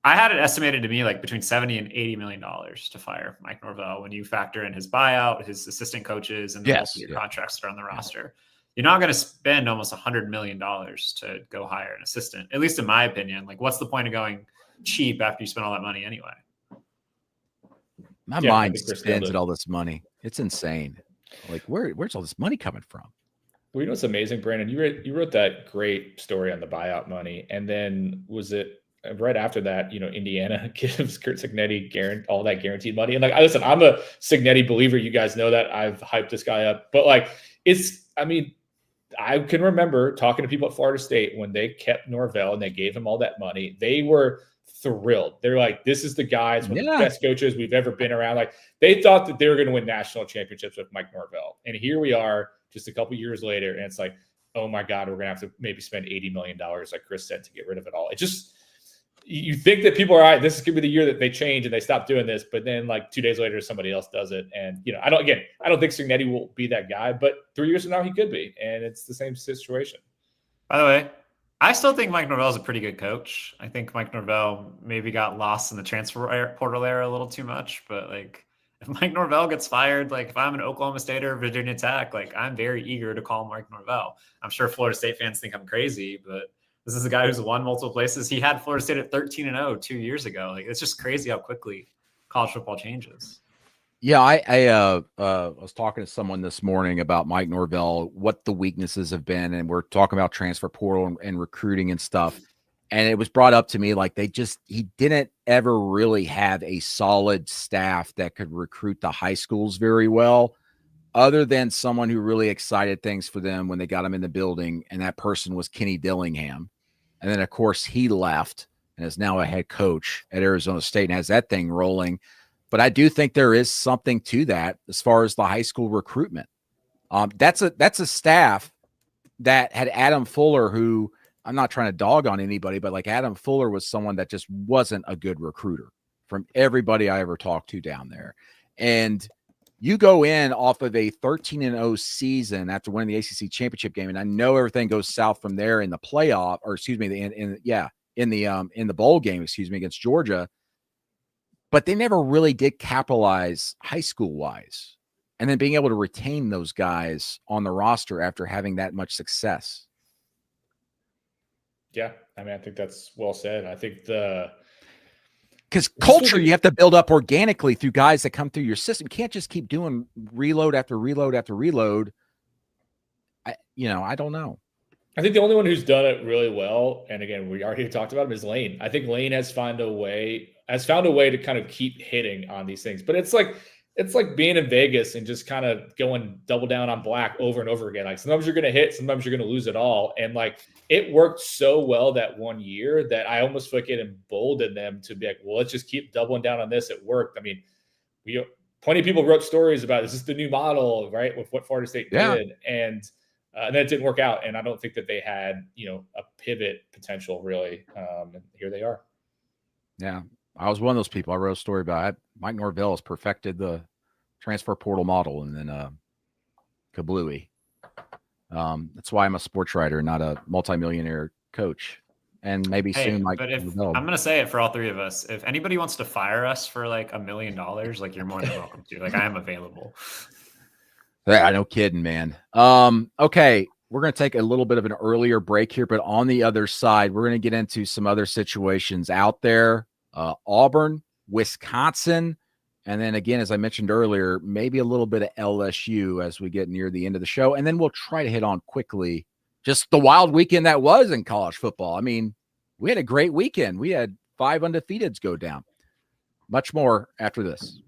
I had it estimated to me like between 70 and $80 million to fire Mike Norvell when you factor in his buyout, his assistant coaches, and the multi-year contracts that are on the roster. You're not going to spend almost $100 million to go hire an assistant, at least in my opinion. Like, what's the point of going cheap after you spend all that money anyway? My mind spins at all this money. It's insane. Like, where's all this money coming from? Well, you know what's amazing, Brandon? You wrote that great story on the buyout money, and then was it right after that? You know, Indiana gives Curt Cignetti all that guaranteed money, and like, listen, I'm a Cignetti believer. You guys know that. I've hyped this guy up, but like, I mean, I can remember talking to people at Florida State when they kept Norvell and they gave him all that money. They were thrilled. They're like, this is the guy. It's one of the best coaches we've ever been around. Like, they thought that they were going to win national championships with Mike Norvell. And here we are just a couple years later, and it's like, oh my God, we're going to have to maybe spend $80 million, like Chris said, to get rid of it all. It just, you think that people are, all right, this is going to be the year that they change and they stop doing this. But then like 2 days later, somebody else does it. And, you know, I don't think Cignetti will be that guy, but 3 years from now, he could be. And it's the same situation. By the way, I still think Mike Norvell is a pretty good coach. I think Mike Norvell maybe got lost in the transfer portal era a little too much, but like if Mike Norvell gets fired, like if I'm an Oklahoma State or Virginia Tech, like I'm very eager to call Mike Norvell. I'm sure Florida State fans think I'm crazy, but this is a guy who's won multiple places. He had Florida State at 13-0 2 years ago. Like it's just crazy how quickly college football changes. Yeah, I was talking to someone this morning about Mike Norvell, what the weaknesses have been, and we're talking about transfer portal and recruiting and stuff. And it was brought up to me like he didn't ever really have a solid staff that could recruit the high schools very well, other than someone who really excited things for them when they got him in the building, and that person was Kenny Dillingham. And then, of course, he left and is now a head coach at Arizona State and has that thing rolling. But I do think there is something to that as far as the high school recruitment. That's a staff that had Adam Fuller, who I'm not trying to dog on anybody, but like Adam Fuller was someone that just wasn't a good recruiter from everybody I ever talked to down there. And you go in off of a 13-0 season after winning the ACC championship game, and I know everything goes south from there in the playoff, or excuse me, in the bowl game, against Georgia. But they never really did capitalize high school wise, and then being able to retain those guys on the roster after having that much success. Yeah, I mean, I think that's well said. I think because culture you have to build up organically through guys that come through your system. You can't just keep doing reload after reload after reload. I don't know. I think the only one who's done it really well, and again, we already talked about him, is Lane. I think Lane has found a way to kind of keep hitting on these things. But it's like being in Vegas and just kind of going double down on black over and over again. Like sometimes you're going to hit, sometimes you're going to lose it all. And like it worked so well that one year that I almost feel like it emboldened them to be like, well, let's just keep doubling down on this. It worked. I mean, plenty of people wrote stories about this is the new model, right? With what Florida State did. And then it didn't work out. And I don't think that they had, a pivot potential really. And here they are. Yeah. I was one of those people. I wrote a story about it. Mike Norvell has perfected the transfer portal model, and then kablooey. That's why I'm a sports writer, not a multimillionaire coach. And maybe soon, Mike Norvell. I'm going to say it for all three of us. If anybody wants to fire us for like $1 million, like you're more than welcome to. Like I am available. Yeah, no kidding, man. Okay. We're going to take a little bit of an earlier break here, but on the other side, we're going to get into some other situations out there. Auburn, Wisconsin, and then again, as I mentioned earlier, maybe a little bit of LSU as we get near the end of the show. And then we'll try to hit on quickly just the wild weekend that was in college football. I mean, we had a great weekend. We had 5 undefeateds go down. Much more after this.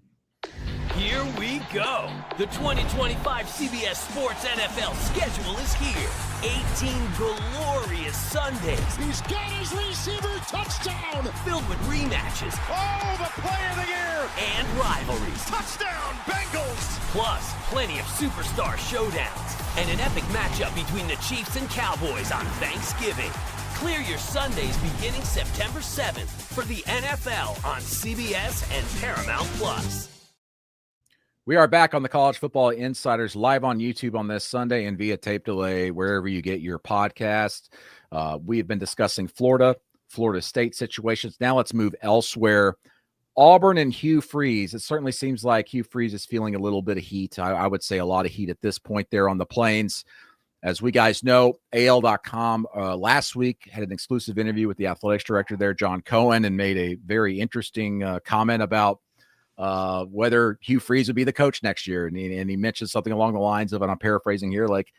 Here we go. The 2025 CBS Sports NFL schedule is here. 18 glorious Sundays. He's got his receiver touchdown. Filled with rematches. Oh, the play of the year. And rivalries. Touchdown, Bengals. Plus, plenty of superstar showdowns. And an epic matchup between the Chiefs and Cowboys on Thanksgiving. Clear your Sundays beginning September 7th for the NFL on CBS and Paramount Plus. We are back on the College Football Insiders live on YouTube on this Sunday and via tape delay, wherever you get your podcast. We have been discussing Florida State situations. Now let's move elsewhere. Auburn and Hugh Freeze. It certainly seems like Hugh Freeze is feeling a little bit of heat. I would say a lot of heat at this point there on the Plains. As we guys know, AL.com last week had an exclusive interview with the athletics director there, John Cohen, and made a very interesting comment about whether Hugh Freeze would be the coach next year. And he mentioned something along the lines of, and I'm paraphrasing here, like,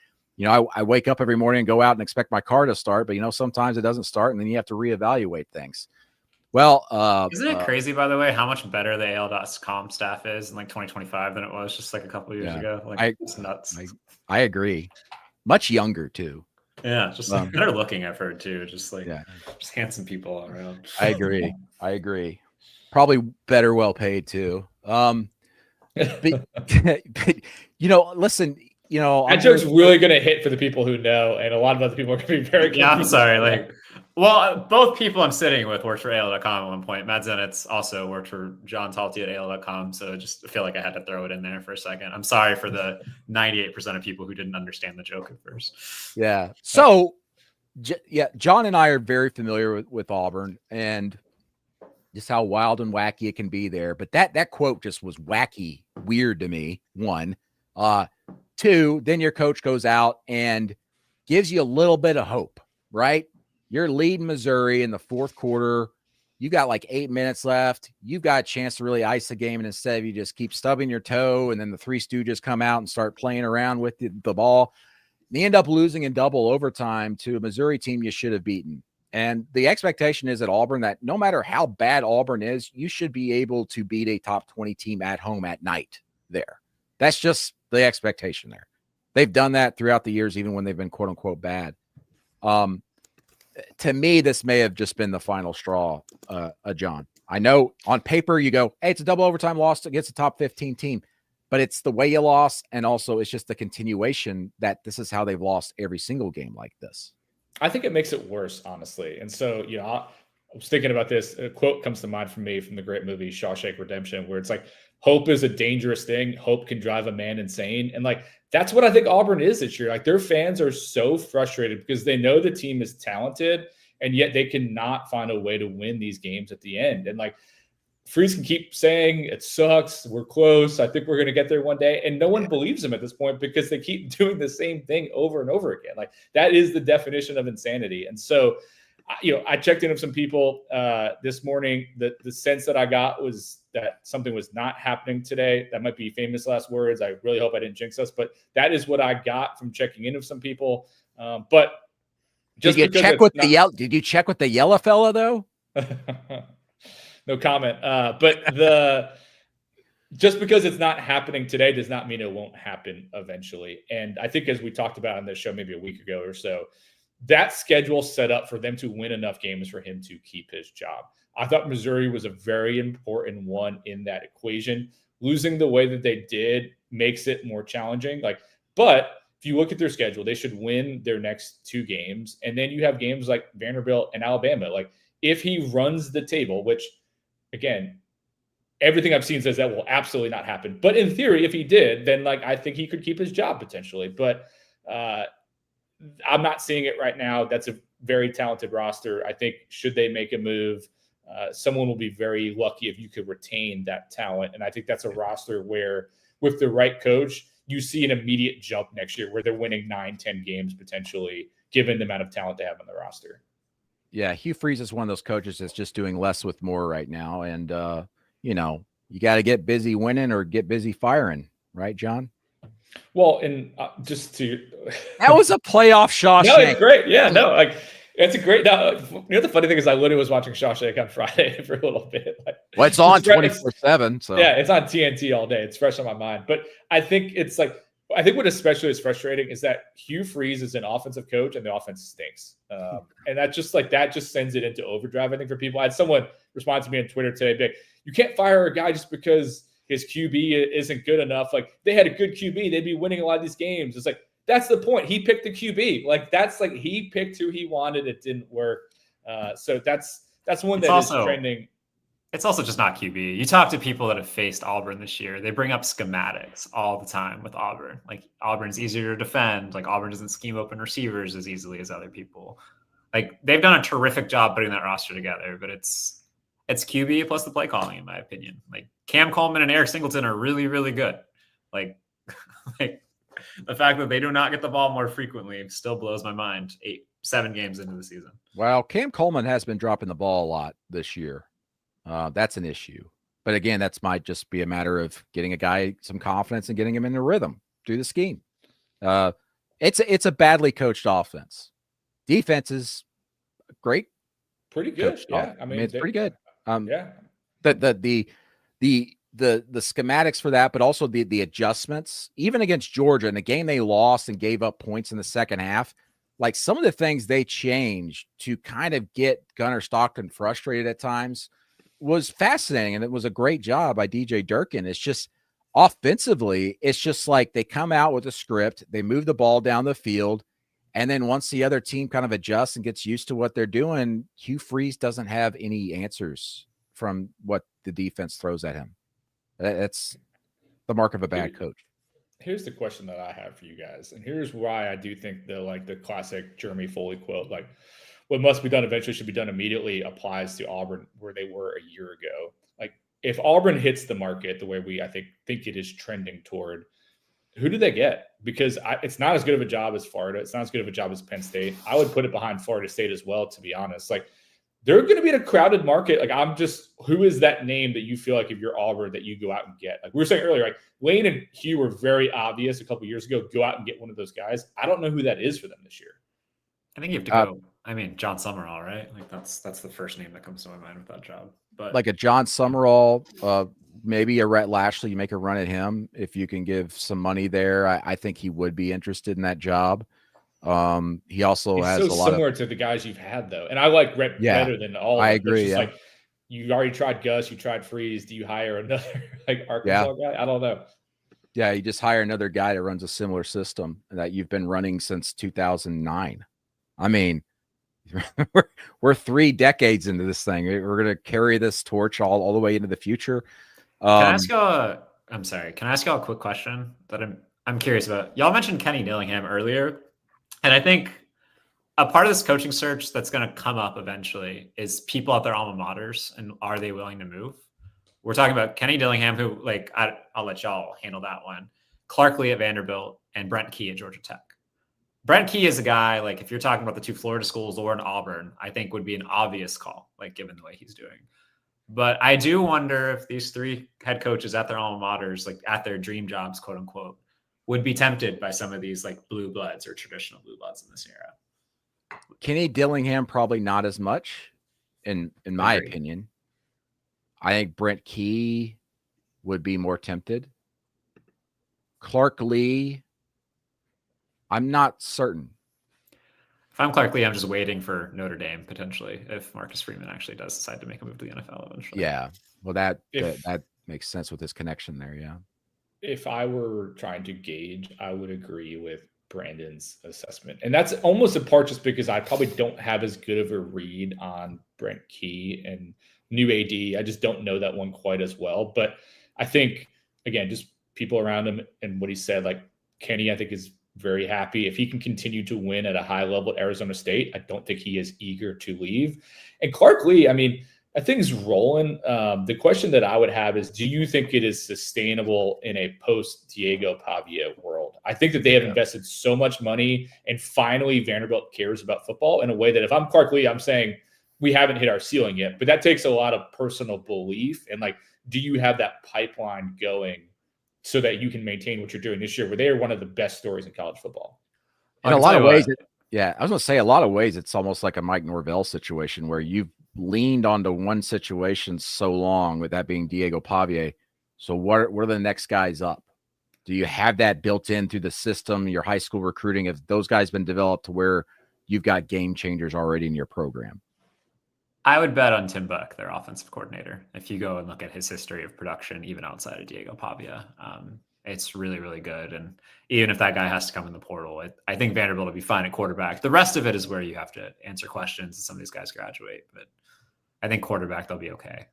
I wake up every morning and go out and expect my car to start, but sometimes it doesn't start, and then you have to reevaluate things. Well, isn't it crazy, by the way, how much better the AL.com staff is in like 2025 than it was just like a couple of years ago? Like it's nuts. I agree. Much younger too. Yeah, just like better looking, I've heard too. Just handsome people all around. I agree. Probably better, well paid too. But listen, that joke's really going to hit for the people who know, and a lot of other people are going to be very confused. Yeah, I'm sorry. Both people I'm sitting with worked for AL.com at one point. Matt Zenitz also worked for John Talty at AL.com, so just feel like I had to throw it in there for a second. I'm sorry for the 98% of people who didn't understand the joke at first. Yeah. So Yeah, John and I are very familiar with Auburn and just how wild and wacky it can be there. But that quote just was wacky, weird to me. One, two, then your coach goes out and gives you a little bit of hope, right? You're leading Missouri in the fourth quarter. You got like 8 minutes left. You've got a chance to really ice the game. And instead of you just keep stubbing your toe and then the Three Stooges come out and start playing around with the ball. They end up losing in double overtime to a Missouri team you should have beaten. And the expectation is at Auburn that no matter how bad Auburn is, you should be able to beat a top 20 team at home at night there. That's just the expectation there. They've done that throughout the years, even when they've been quote unquote bad. To me, this may have just been the final straw, John. I know on paper you go, hey, it's a double overtime loss against a top 15 team. But it's the way you lost, and also it's just the continuation that this is how they've lost every single game like this. I think it makes it worse, honestly. And so, I was thinking about this. A quote comes to mind for me from the great movie Shawshank Redemption, where it's like, hope is a dangerous thing. Hope can drive a man insane. And like, that's what I think Auburn is this year. Like, their fans are so frustrated because they know the team is talented, and yet they cannot find a way to win these games at the end. And like, Freeze can keep saying it sucks. We're close. I think we're going to get there one day. And no one believes him at this point because they keep doing the same thing over and over again. Like, that is the definition of insanity. And so, I checked in with some people this morning. The sense that I got was that something was not happening today. That might be famous last words. I really hope I didn't jinx us, but that is what I got from checking in with some people. But just did you check with Did you check with the yellow fella though? No comment. But just because it's not happening today does not mean it won't happen eventually. And I think, as we talked about on this show maybe a week ago or so, that schedule set up for them to win enough games for him to keep his job. I thought Missouri was a very important one in that equation. Losing the way that they did makes it more challenging. But if you look at their schedule, they should win their next 2 games. And then you have games like Vanderbilt and Alabama. Like, if he runs the table, which, again, everything I've seen says that will absolutely not happen. But in theory, if he did, then I think he could keep his job potentially. But I'm not seeing it right now. That's a very talented roster. I think should they make a move, someone will be very lucky if you could retain that talent. And I think that's a roster where, with the right coach, you see an immediate jump next year where they're winning 9-10 games potentially, given the amount of talent they have on the roster. Yeah, Hugh Freeze is one of those coaches that's just doing less with more right now. And, you got to get busy winning or get busy firing. Right, John? Well, and just to – that was a playoff Shawshank. No, it's great. Yeah, no, it's a great – the funny thing is I literally was watching Shawshank on Friday for a little bit. Well, it's on 24/7. So yeah, it's on TNT all day. It's fresh on my mind. But I think I think what especially is frustrating is that Hugh Freeze is an offensive coach and the offense stinks. And that just sends it into overdrive, I think, for people. I had someone respond to me on Twitter today, be like, you can't fire a guy just because his QB isn't good enough. Like, they had a good QB, they'd be winning a lot of these games. It's like, that's the point. He picked the QB. He picked who he wanted. It didn't work. So that's one that is trending. It's also just not QB. You talk to people that have faced Auburn this year, they bring up schematics all the time with Auburn. Like, Auburn's easier to defend. Like, Auburn doesn't scheme open receivers as easily as other people. Like, they've done a terrific job putting that roster together, but it's QB plus the play calling, in my opinion. Like, Cam Coleman and Eric Singleton are really, really good. Like the fact that they do not get the ball more frequently still blows my mind 7 games into the season. Well, Cam Coleman has been dropping the ball a lot this year. That's an issue. But again, that's might just be a matter of getting a guy some confidence and getting him in the rhythm through the scheme. It's a badly coached offense. Defense is great. Pretty good. Yeah. I mean, it's pretty good. Yeah. The schematics for that, but also the adjustments, even against Georgia in the game they lost and gave up points in the second half. Like, some of the things they changed to kind of get Gunnar Stockton frustrated at times was fascinating. And it was a great job by DJ Durkin. It's just offensively, it's just like they come out with a script, they move the ball down the field. And then once the other team kind of adjusts and gets used to what they're doing, Hugh Freeze doesn't have any answers from what the defense throws at him. That's the mark of a bad coach. Here's the question that I have for you guys, and here's why I do think the classic Jeremy Foley quote, like what must be done eventually should be done immediately, applies to Auburn where they were a year ago. Like if Auburn hits the market the way I think it is trending toward, who do they get? Because it's not as good of a job as Florida. It's not as good of a job as Penn State. I would put it behind Florida State as well, to be honest. Like they're going to be in a crowded market. Like who is that name that you feel like if you're Auburn that you go out and get? Like we were saying earlier, like Lane and Hugh were very obvious a couple of years ago. Go out and get one of those guys. I don't know who that is for them this year. I think you have to go. I mean, John Summerall, right? Like that's the first name that comes to my mind with that job. But like a John Summerall, maybe a Rhett Lashley, you make a run at him if you can give some money there. I think he would be interested in that job. He also has so a lot similar to the guys you've had though, and I like Rhett better than all. I of them. agree. Just like you already tried Gus, you tried Freeze. Do you hire another like Arkansas guy? I don't know. Yeah, you just hire another guy that runs a similar system that you've been running since 2009. I mean, we're 3 decades into this thing. We're going to carry this torch all the way into the future. Can I ask y'all? I'm sorry. Can I ask y'all a quick question that I'm curious about? Y'all mentioned Kenny Dillingham earlier, and I think a part of this coaching search that's going to come up eventually is people at their alma maters, and are they willing to move? We're talking about Kenny Dillingham, who I'll let y'all handle that one. Clark Lee at Vanderbilt and Brent Key at Georgia Tech. Brent Key is a guy, like if you're talking about the 2 Florida schools or in Auburn, I think would be an obvious call, like given the way he's doing. But I do wonder if these 3 head coaches at their alma maters, like at their dream jobs, quote unquote, would be tempted by some of these like blue bloods or traditional blue bloods in this era. Kenny Dillingham, probably not as much in my opinion. I think Brent Key would be more tempted. Clark Lee, I'm not certain. If I'm Clark Lee, I'm just waiting for Notre Dame potentially if Marcus Freeman actually does decide to make a move to the NFL eventually. Yeah, well, that makes sense with his connection there. Yeah. If I were trying to gauge, I would agree with Brandon's assessment, and that's almost in part just because I probably don't have as good of a read on Brent Key and new AD. I just don't know that one quite as well. But I think again, just people around him and what he said, like Kenny, I think is very happy if he can continue to win at a high level at Arizona State. I don't think he is eager to leave. And Clark Lee, I mean, I think he's rolling. The question that I would have is, do you think it is sustainable in a post Diego Pavia world? I think that they have invested so much money, and finally Vanderbilt cares about football in a way that if I'm Clark Lee, I'm saying we haven't hit our ceiling yet, but that takes a lot of personal belief. And like, do you have that pipeline going so that you can maintain what you're doing this year, where they are one of the best stories in college football? In a lot of ways, I was going to say a lot of ways, it's almost like a Mike Norvell situation where you've leaned onto one situation so long, with that being Diego Pavia. So what are the next guys up? Do you have that built in through the system, your high school recruiting? Have those guys been developed to where you've got game changers already in your program? I would bet on Tim Buck, their offensive coordinator. If you go and look at his history of production, even outside of Diego Pavia, it's really, really good. And even if that guy has to come in the portal, I think Vanderbilt will be fine at quarterback. The rest of it is where you have to answer questions as some of these guys graduate. But I think quarterback, they'll be okay.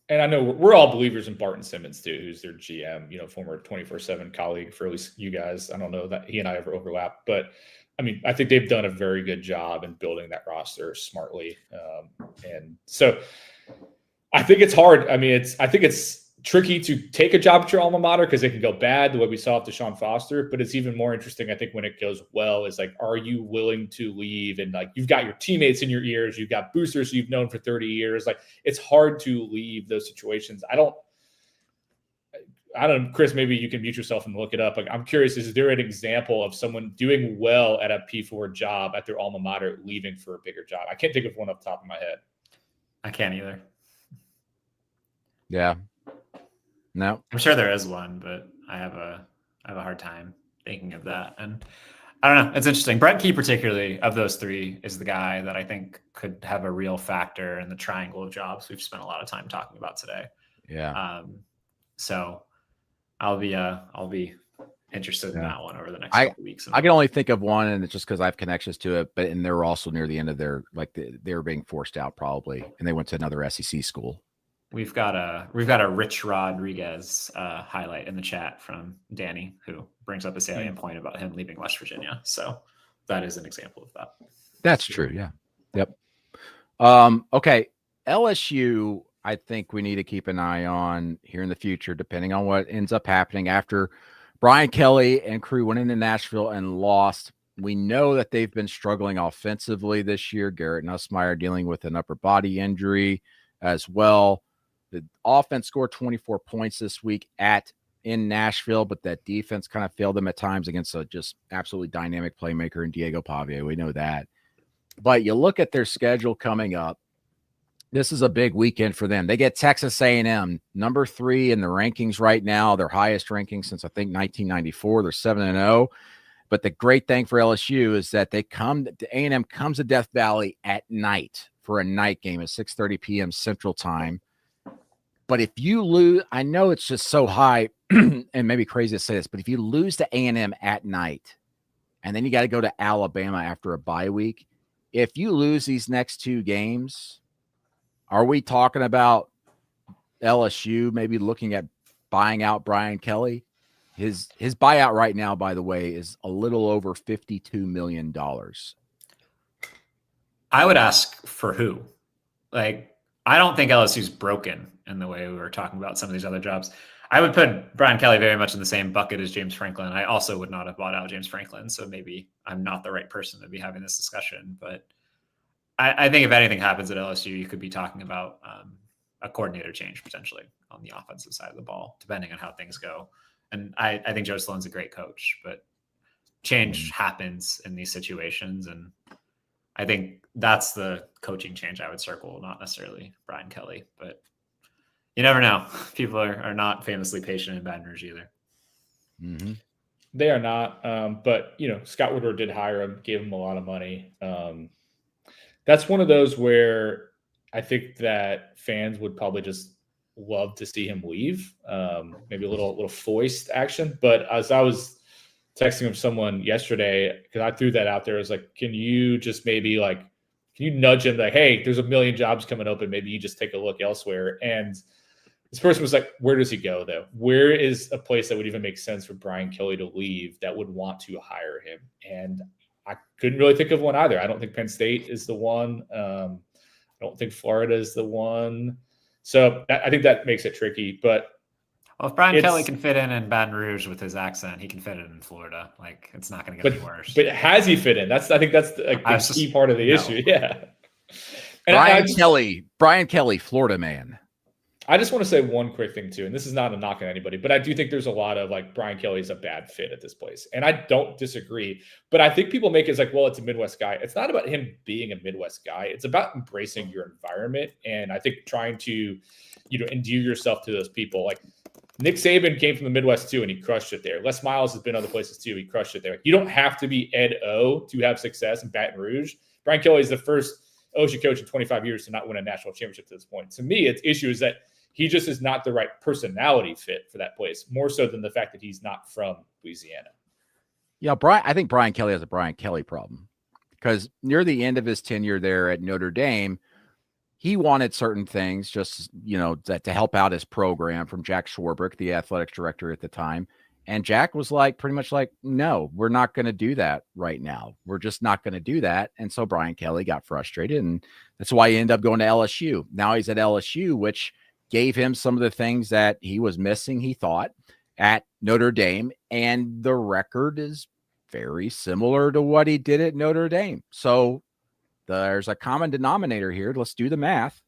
And I know we're all believers in Barton Simmons too, who's their GM, former 24/7 colleague for at least you guys. I don't know that he and I ever overlap, but I mean, I think they've done a very good job in building that roster smartly. And so I think it's hard. I mean, I think it's tricky to take a job at your alma mater because it can go bad the way we saw with Deshaun Foster, but it's even more interesting, I think, when it goes well, is like, are you willing to leave? And like, you've got your teammates in your ears, you've got boosters you've known for 30 years. Like, it's hard to leave those situations. I don't know, Chris, maybe you can mute yourself and look it up. Like, I'm curious, is there an example of someone doing well at a P4 job at their alma mater leaving for a bigger job? I can't think of one off the top of my head. I can't either. Yeah. No. I'm sure there is one, but I have a hard time thinking of that. And I don't know. It's interesting. Brent Key, particularly of those 3, is the guy that I think could have a real factor in the triangle of jobs we've spent a lot of time talking about today. Yeah. So I'll be interested in that one over the next couple weeks. I can only think of one, and it's just because I have connections to it. And they're also near the end of their, they were being forced out probably, and they went to another SEC school. We've got a Rich Rodriguez highlight in the chat from Danny, who brings up a salient point about him leaving West Virginia. So that is an example of that. That's true. Yeah. Yep. Okay. LSU, I think we need to keep an eye on here in the future, depending on what ends up happening after Brian Kelly and crew went into Nashville and lost. We know that they've been struggling offensively this year. Garrett Nussmeier dealing with an upper body injury as well. The offense scored 24 points this week in Nashville, but that defense kind of failed them at times against a just absolutely dynamic playmaker in Diego Pavia. We know that. But you look at their schedule coming up. This is a big weekend for them. They get Texas A&M, number 3 in the rankings right now, their highest ranking since I think 1994. They're 7-0. But the great thing for LSU is that A&M comes to Death Valley at night for a night game at 6:30 p.m. Central Time. But if you lose, I know it's just so high and maybe crazy to say this, but if you lose to A&M at night and then you got to go to Alabama after a bye week, if you lose these next 2 games, are we talking about LSU maybe looking at buying out Brian Kelly? His buyout right now, by the way, is a little over $52 million. I would ask for who? Like, I don't think LSU's broken in the way we were talking about some of these other jobs. I would put Brian Kelly very much in the same bucket as James Franklin. I also would not have bought out James Franklin, so maybe I'm not the right person to be having this discussion. But I think if anything happens at LSU, you could be talking about a coordinator change potentially on the offensive side of the ball, depending on how things go. And I think Joe Sloan's a great coach, but change happens in these situations. And I think that's the coaching change I would circle, not necessarily Brian Kelly. But you never know. People are not famously patient in Baton Rouge either. Mm-hmm. They are not. But, Scott Woodward did hire him, gave him a lot of money. That's one of those where I think that fans would probably just love to see him leave. Maybe a little foist action. But as I was texting with someone yesterday, because I threw that out there, I was like, can you just maybe can you nudge him like, hey, there's a million jobs coming open. Maybe you just take a look elsewhere. And this person was like, where does he go though? Where is a place that would even make sense for Brian Kelly to leave that would want to hire him? And I couldn't really think of one either. I don't think Penn State is the one. I don't think Florida is the one. So I think that makes it tricky. But if Brian Kelly can fit in Baton Rouge with his accent, he can fit in Florida. Like, it's not going to get any worse. But has he fit in? I think that's the key part of the issue. Yeah. And Brian Kelly, Florida man. I just want to say one quick thing too, and this is not a knock on anybody, but I do think there's a lot of Brian Kelly's a bad fit at this place. And I don't disagree, but I think people make it as well, it's a Midwest guy. It's not about him being a Midwest guy. It's about embracing your environment. And I think trying to, endear yourself to those people. Like Nick Saban came from the Midwest too, and he crushed it there. Les Miles has been other places too. He crushed it there. You don't have to be Ed O to have success in Baton Rouge. Brian Kelly is the first OSU coach in 25 years to not win a national championship to this point. To me, its issue is that he just is not the right personality fit for that place, more so than the fact that he's not from Louisiana. Yeah, I think Brian Kelly has a Brian Kelly problem because near the end of his tenure there at Notre Dame, he wanted certain things just, to help out his program from Jack Schwarbrick, the athletic director at the time. And Jack was pretty much like, no, we're not going to do that right now. We're just not going to do that. And so Brian Kelly got frustrated, and that's why he ended up going to LSU. Now he's at LSU, which gave him some of the things that he was missing, he thought, at Notre Dame. And the record is very similar to what he did at Notre Dame. So there's a common denominator here. Let's do the math.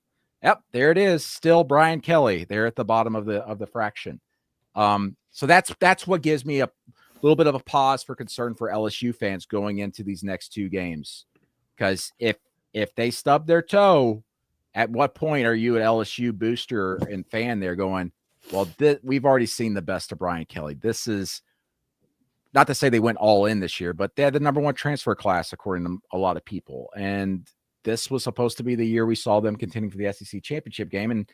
Yep, there it is. Still Brian Kelly there at the bottom of the fraction. So that's what gives me a little bit of a pause for concern for LSU fans going into these next 2 games. Because if they stub their toe, at what point are you an LSU booster and fan there going, well, we've already seen the best of Brian Kelly. This is not to say they went all in this year, but they had the number 1 transfer class, according to a lot of people. And this was supposed to be the year we saw them contending for the SEC championship game. And,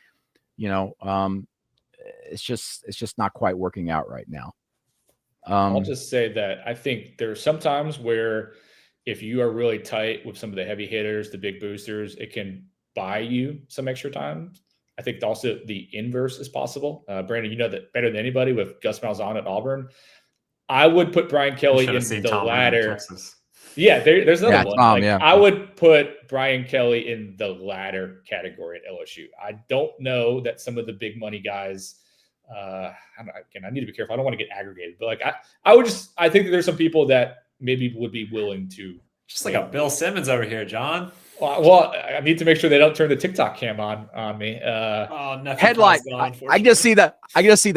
it's just not quite working out right now. I'll just say that I think there's some times where if you are really tight with some of the heavy hitters, the big boosters, it can buy you some extra time. I think also the inverse is possible. Brandon, you know that better than anybody with Gus Malzahn at Auburn. I would put Brian Kelly in the latter. Yeah, there's another one. I would put Brian Kelly in the latter category at LSU. I don't know that some of the big money guys. I need to be careful. I don't want to get aggregated, but like I think that there's some people that maybe would be willing to. Just like a Bill Simmons over here, John. Well, I need to make sure they don't turn the TikTok cam on me. Headline. I just see the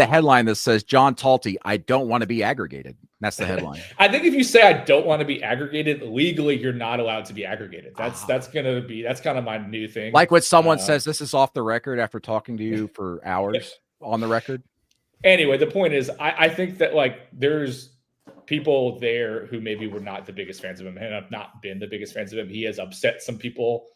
headline that says John Talty, I don't want to be aggregated. That's the headline. I think if you say I don't want to be aggregated, legally you're not allowed to be aggregated. That's kind of my new thing. Like when someone says this is off the record after talking to you for hours on the record. Anyway, the point is I think that like there's people there who maybe were not the biggest fans of him and have not been the biggest fans of him. He has upset some people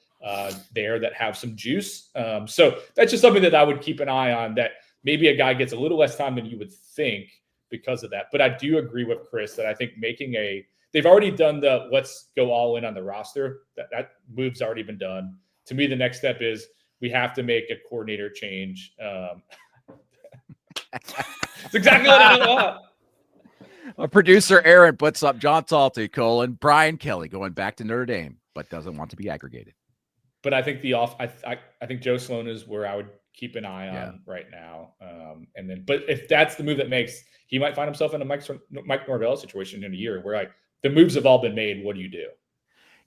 there that have some juice. So that's just something that I would keep an eye on, that maybe a guy gets a little less time than you would think because of that. But I do agree with Chris that I think they've already done the let's go all in on the roster. That move's already been done. To me, the next step is we have to make a coordinator change. It's exactly what I want. Producer Aaron puts up John Talty, Brian Kelly going back to Notre Dame, but doesn't want to be aggregated. But I think I think Joe Sloan is where I would keep an eye on right now. But if that's the move that makes, he might find himself in a Mike Norvell situation in a year where like the moves have all been made. What do you do?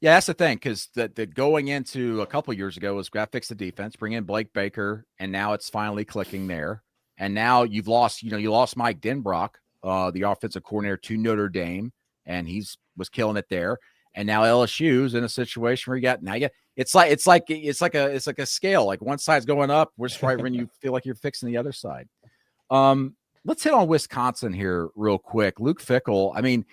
Yeah, that's the thing, because the going into a couple of years ago was got to fix the defense, bring in Blake Baker, and now it's finally clicking there. And now you lost Mike Denbrock, the offensive coordinator, to Notre Dame, and was killing it there. And now LSU's in a situation where it's like a scale. Like one side's going up, which right when you feel like you're fixing the other side. Let's hit on Wisconsin here real quick. Luke Fickell,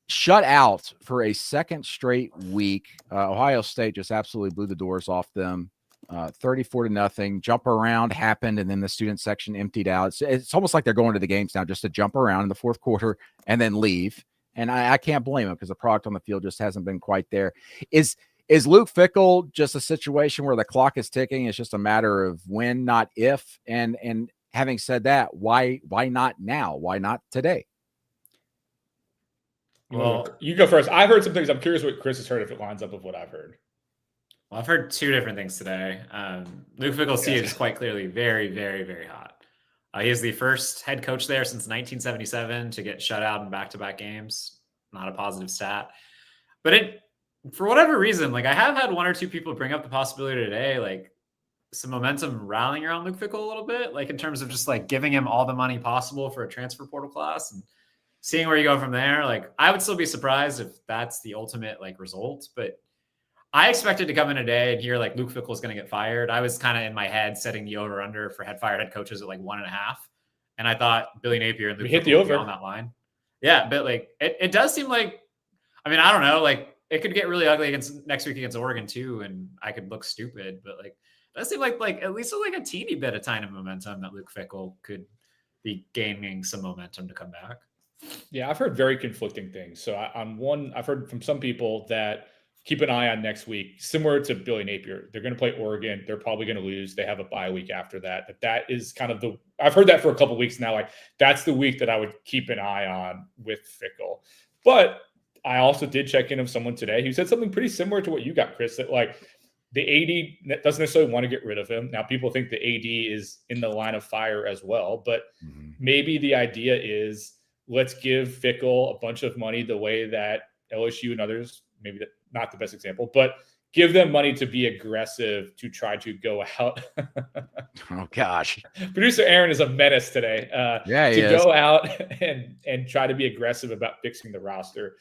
shut out for a second straight week. Ohio State just absolutely blew the doors off them. 34-0. Jump around happened, and then the student section emptied out. It's almost like they're going to the games now just to jump around in the fourth quarter and then leave. And I can't blame them because the product on the field just hasn't been quite there. Is Luke Fickell just a situation where the clock is ticking? It's just a matter of when, not if. And having said that, why not now? Why not today? Well, you go first. I've heard some things. I'm curious what Chris has heard if it lines up with what I've heard. Well, I've heard two different things today. Luke Fickell's seat is quite clearly very, very, very hot. He is the first head coach there since 1977 to get shut out in back-to-back games. Not a positive stat. But for whatever reason, like I have had one or two people bring up the possibility today, like some momentum rallying around Luke Fickell a little bit, like in terms of just like giving him all the money possible for a transfer portal class and seeing where you go from there. Like I would still be surprised if that's the ultimate like result, but I expected to come in today and hear like Luke Fickell is going to get fired. I was kind of in my head setting the over under for fired head coaches at like 1.5. And I thought Billy Napier and Luke hit Fickell the over on that line. Yeah. But like, it does seem like, I don't know, like it could get really ugly next week against Oregon too. And I could look stupid, but like, it does seem like at least like a teeny bit of time of momentum that Luke Fickell could be gaining some momentum to come back. Yeah. I've heard very conflicting things. So I've heard from some people that keep an eye on next week, similar to Billy Napier. They're going to play Oregon. They're probably going to lose. They have a bye week after that. That is kind of I've heard that for a couple of weeks now. Like that's the week that I would keep an eye on with Fickell. But I also did check in with someone today who said something pretty similar to what you got, Chris, that like the AD doesn't necessarily want to get rid of him. Now people think the AD is in the line of fire as well, but maybe the idea is let's give Fickell a bunch of money the way that LSU and others, maybe that, not the best example, but give them money to be aggressive to try to go out. Oh gosh. Producer Aaron is a menace today. Go out and try to be aggressive about fixing the roster.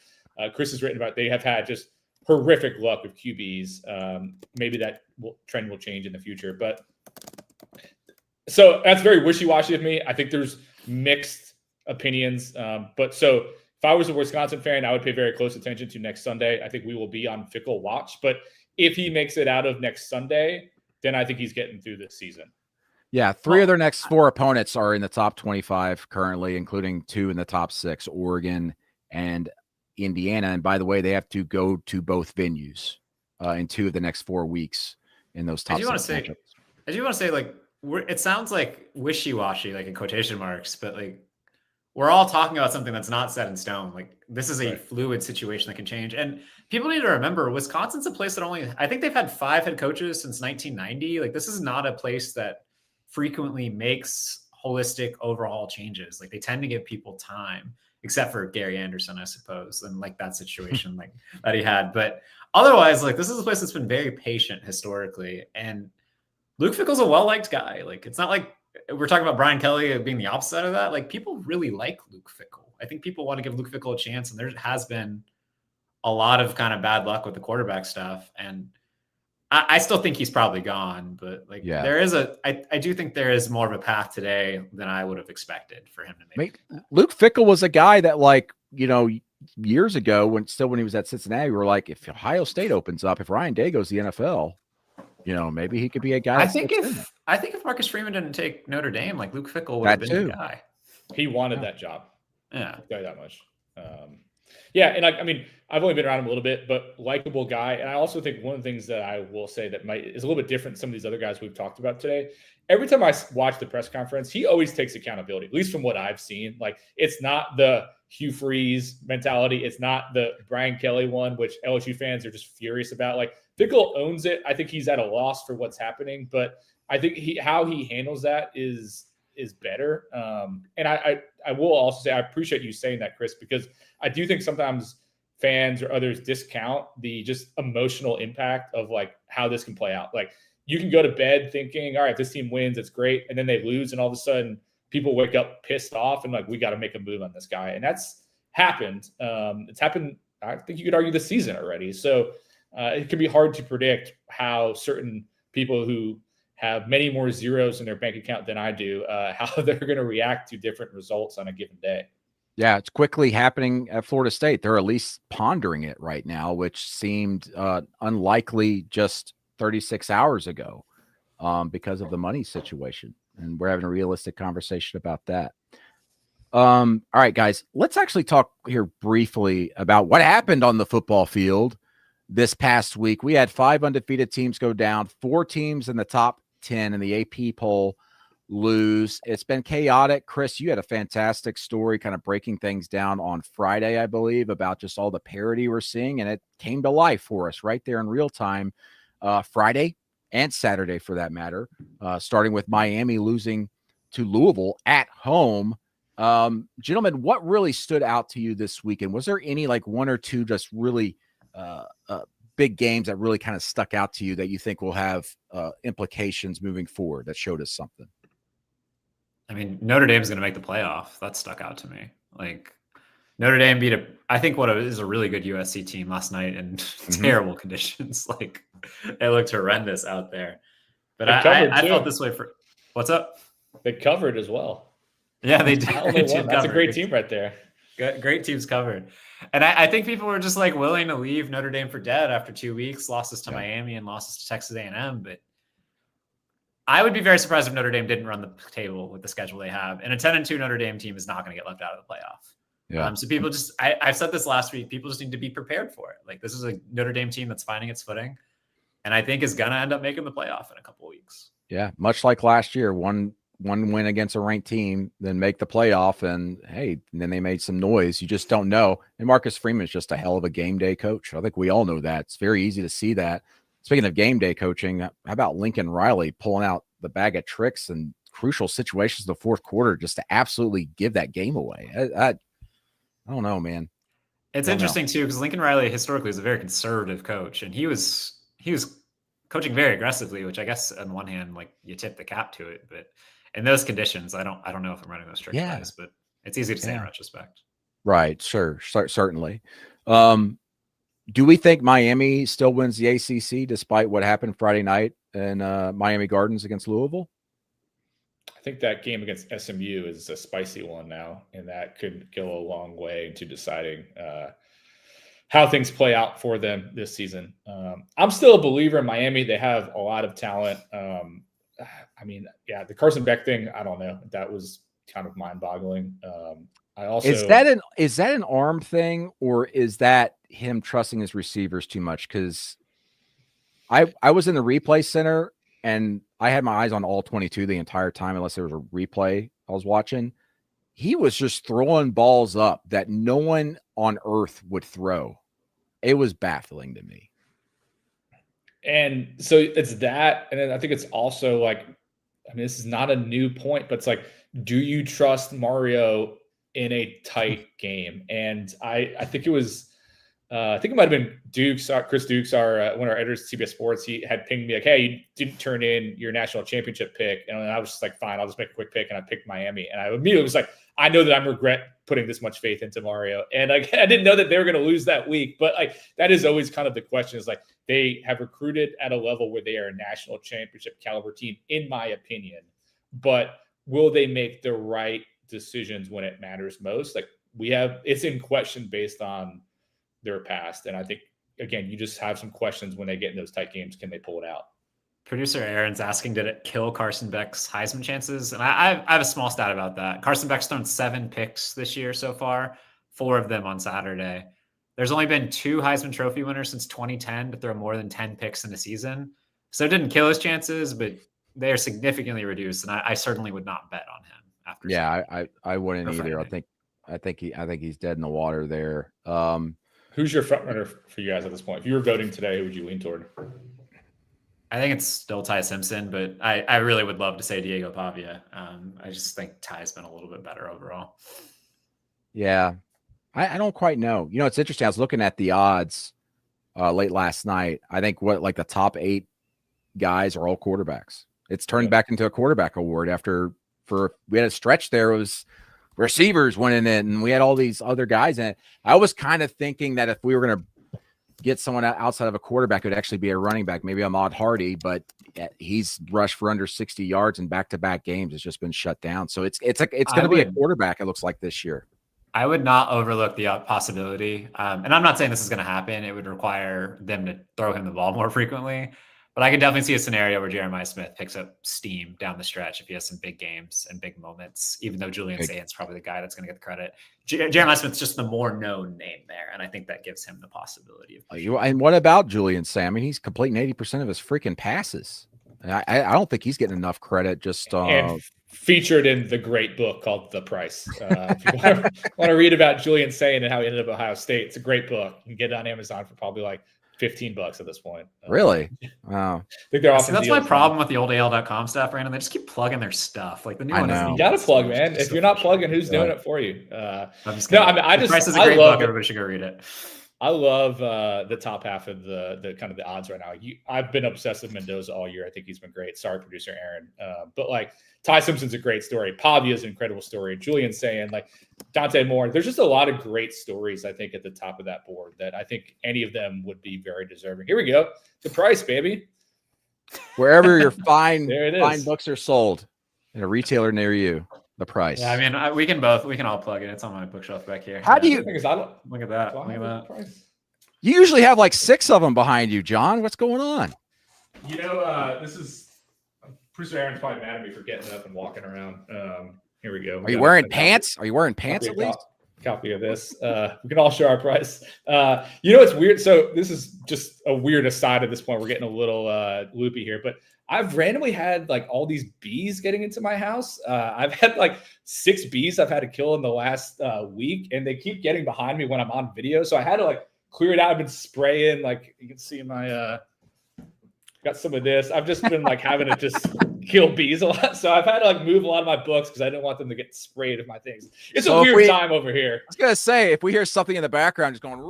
Chris has written about, they have had just horrific luck with QBs. Maybe that trend will change in the future, but so that's very wishy-washy of me. I think there's mixed opinions. But so if I was a Wisconsin fan, I would pay very close attention to next Sunday. I think we will be on Fickell watch. But if he makes it out of next Sunday, then I think he's getting through this season. Yeah, 3 of their next 4 opponents are in the top 25 currently, including 2 in the top 6, Oregon and Indiana. And by the way, they have to go to both venues in 2 of the next 4 weeks in those top 6 matchups. I do want to say, like, it sounds like wishy-washy, like in quotation marks, but like we're all talking about something that's not set in stone. Like this is a fluid situation that can change. And people need to remember, Wisconsin's a place that I think they've had 5 head coaches since 1990. Like this is not a place that frequently makes holistic overhaul changes. Like they tend to give people time, except for Gary Anderson, I suppose, and like that situation like that he had. But otherwise, like this is a place that's been very patient historically. And Luke Fickell's a well-liked guy. Like it's not like we're talking about Brian Kelly being the opposite of that. Like people really like Luke Fickell. I think people want to give Luke Fickell a chance, and there has been a lot of kind of bad luck with the quarterback stuff. And I still think he's probably gone, but like I do think there is more of a path today than I would have expected for him to make. Luke Fickell was a guy that, like, you know, years ago when he was at Cincinnati, we were like, if Ohio State opens up, if Ryan Day goes to the NFL, you know, maybe he could be a guy. I think if Marcus Freeman didn't take Notre Dame, like Luke Fickell would have been the guy. He wanted that job. Yeah, I'll tell you that much. Yeah, and I mean, I've only been around him a little bit, but likable guy. And I also think one of the things that I will say that is a little bit different than some of these other guys we've talked about today. Every time I watch the press conference, he always takes accountability, at least from what I've seen. Like, it's not the Hugh Freeze mentality. It's not the Brian Kelly one, which LSU fans are just furious about. Like, Fickell owns it. I think he's at a loss for what's happening, but I think how he handles that is better. And I will also say I appreciate you saying that, Chris, because I do think sometimes fans or others discount the just emotional impact of like how this can play out. Like you can go to bed thinking, all right, if this team wins, it's great. And then they lose. And all of a sudden people wake up pissed off and like, we got to make a move on this guy. And that's happened. It's happened. I think you could argue this season already. So it can be hard to predict how certain people who have many more zeros in their bank account than I do, how they're going to react to different results on a given day. Yeah, it's quickly happening at Florida State. They're at least pondering it right now, which seemed unlikely just 36 hours ago because of the money situation. And we're having a realistic conversation about that. All right, guys, let's actually talk here briefly about what happened on the football field this past week. We had 5 undefeated teams go down, 4 teams in the top 10 in the AP poll lose. It's been chaotic. Chris, you had a fantastic story kind of breaking things down on Friday, I believe, about just all the parity we're seeing, and it came to life for us right there in real time, Friday and Saturday for that matter, starting with Miami losing to Louisville at home. Gentlemen, what really stood out to you this weekend? Was there any like one or two just really big games that really kind of stuck out to you that you think will have implications moving forward that showed us something? I mean, Notre Dame's going to make the playoff. That stuck out to me. Like Notre Dame beat I think what is a really good USC team last night in terrible conditions. Like it looked horrendous out there. But I felt this way for what's up? They covered as well. Yeah, they did. That's a great team right there. Great teams covered. And I think people were just like willing to leave Notre Dame for dead after 2 weeks, losses to Miami and losses to Texas A&M. But I would be very surprised if Notre Dame didn't run the table with the schedule they have. And a 10-2 Notre Dame team is not going to get left out of the playoff. Yeah. So people just, I've said this last week, people just need to be prepared for it. Like this is a Notre Dame team that's finding its footing, and I think is going to end up making the playoff in a couple of weeks. Yeah, much like last year, one win against a ranked team, then make the playoff, and then they made some noise. You just don't know. And Marcus Freeman is just a hell of a game day coach. I think we all know that. It's very easy to see that. Speaking of game day coaching, how about Lincoln Riley pulling out the bag of tricks and crucial situations in the fourth quarter just to absolutely give that game away? I don't know, man. It's interesting too, because Lincoln Riley historically is a very conservative coach, and he was coaching very aggressively, which I guess on one hand, like you tip the cap to it, but in those conditions, I don't know if I'm running those strict plays, but it's easy to say in retrospect. Right. Sure. Certainly. Do we think Miami still wins the ACC despite what happened Friday night in Miami Gardens against Louisville? I think that game against SMU is a spicy one now, and that could go a long way into deciding how things play out for them this season. I'm still a believer in Miami. They have a lot of talent. I mean, the Carson Beck thing, I don't know. That was kind of mind-boggling. Is that an arm thing, or is that him trusting his receivers too much? Because I was in the replay center and I had my eyes on all 22 the entire time, unless there was a replay I was watching. He was just throwing balls up that no one on earth would throw. It was baffling to me. And so it's that. And then I think it's also like, I mean, this is not a new point, but it's like, do you trust Mario in a tight game? And I think it was, I think it might've been Chris Dukes, one of our editors at CBS Sports. He had pinged me like, hey, you didn't turn in your national championship pick. And I was just like, fine, I'll just make a quick pick. And I picked Miami. And I immediately was like, I know that I'm regret putting this much faith into Mario. And I didn't know that they were going to lose that week, but like, that is always kind of the question, is like, they have recruited at a level where they are a national championship caliber team, in my opinion, but will they make the right decisions when it matters most? Like, it's in question based on their past. And I think, again, you just have some questions when they get in those tight games. Can they pull it out? Producer Aaron's asking, did it kill Carson Beck's Heisman chances? And I have a small stat about that. Carson Beck's thrown 7 picks this year so far, 4 of them on Saturday. There's only been 2 Heisman Trophy winners since 2010 to throw more than 10 picks in a season. So it didn't kill his chances, but they are significantly reduced. And I certainly would not bet on him after. Yeah, I wouldn't either. I think he's dead in the water there. Who's your front runner for you guys at this point? If you were voting today, who would you lean toward? I think it's still Ty Simpson, but I really would love to say Diego Pavia. I just think Ty's been a little bit better overall. Yeah, I don't quite know. You know, it's interesting. I was looking at the odds late last night. I think the top 8 guys are all quarterbacks. It's turned back into a quarterback award we had a stretch there. It was receivers winning it, and we had all these other guys in it. I was kind of thinking that if we were going to get someone outside of a quarterback, it would actually be a running back, maybe Ahmad Hardy, but he's rushed for under 60 yards in back-to-back games. It's just been shut down. So it's going to be a quarterback, it looks like, this year. I would not overlook the possibility. And I'm not saying this is going to happen. It would require them to throw him the ball more frequently. But I could definitely see a scenario where Jeremiah Smith picks up steam down the stretch if he has some big games and big moments, even though Julian Saint's probably the guy that's going to get the credit. Jeremiah Smith's just the more known name there, and I think that gives him the possibility. And what about Julian Saint? I mean, he's completing 80% of his freaking passes. I don't think he's getting enough credit. And featured in the great book called The Price. If you want to read about Julian Saint and how he ended up at Ohio State, it's a great book. You can get it on Amazon for probably like $15 at this point. Really? Wow. I think they're that's my problem with the old AL.com stuff, Brandon. They just keep plugging their stuff. Like the new one. You got to plug, man. If you're not plugging, who's doing it for you? I'm just kidding. The Price is a great book. Everybody should go read it. I love the top half of the kind of the odds right now. I've been obsessed with Mendoza all year. I think he's been great. Sorry, producer Aaron. But like Ty Simpson's a great story. Pavia's an incredible story. Julian saying like Dante Moore. There's just a lot of great stories, I think, at the top of that board that I think any of them would be very deserving. Here we go. The Price, baby. Wherever your fine books are sold in a retailer near you. The Price. Yeah, I mean, we can all plug it. It's on my bookshelf back here. How do you look at that? Look at that. You usually have like 6 of them behind you, John. What's going on? You know, this is producer Aaron's probably mad at me for getting up and walking around. Here we go. Are you wearing pants? Are you wearing pants at least? Copy of this. We can all show our price. You know, it's weird. So this is just a weird aside at this point. We're getting a little loopy here, but I've randomly had like all these bees getting into my house. I've had like 6 bees I've had to kill in the last week, and they keep getting behind me when I'm on video. So I had to like clear it out. I've been spraying, like you can see my got some of this. I've just been like having to just kill bees a lot. So I've had to like move a lot of my books because I didn't want them to get sprayed with my things. It's a weird time over here. I was gonna say, if we hear something in the background just going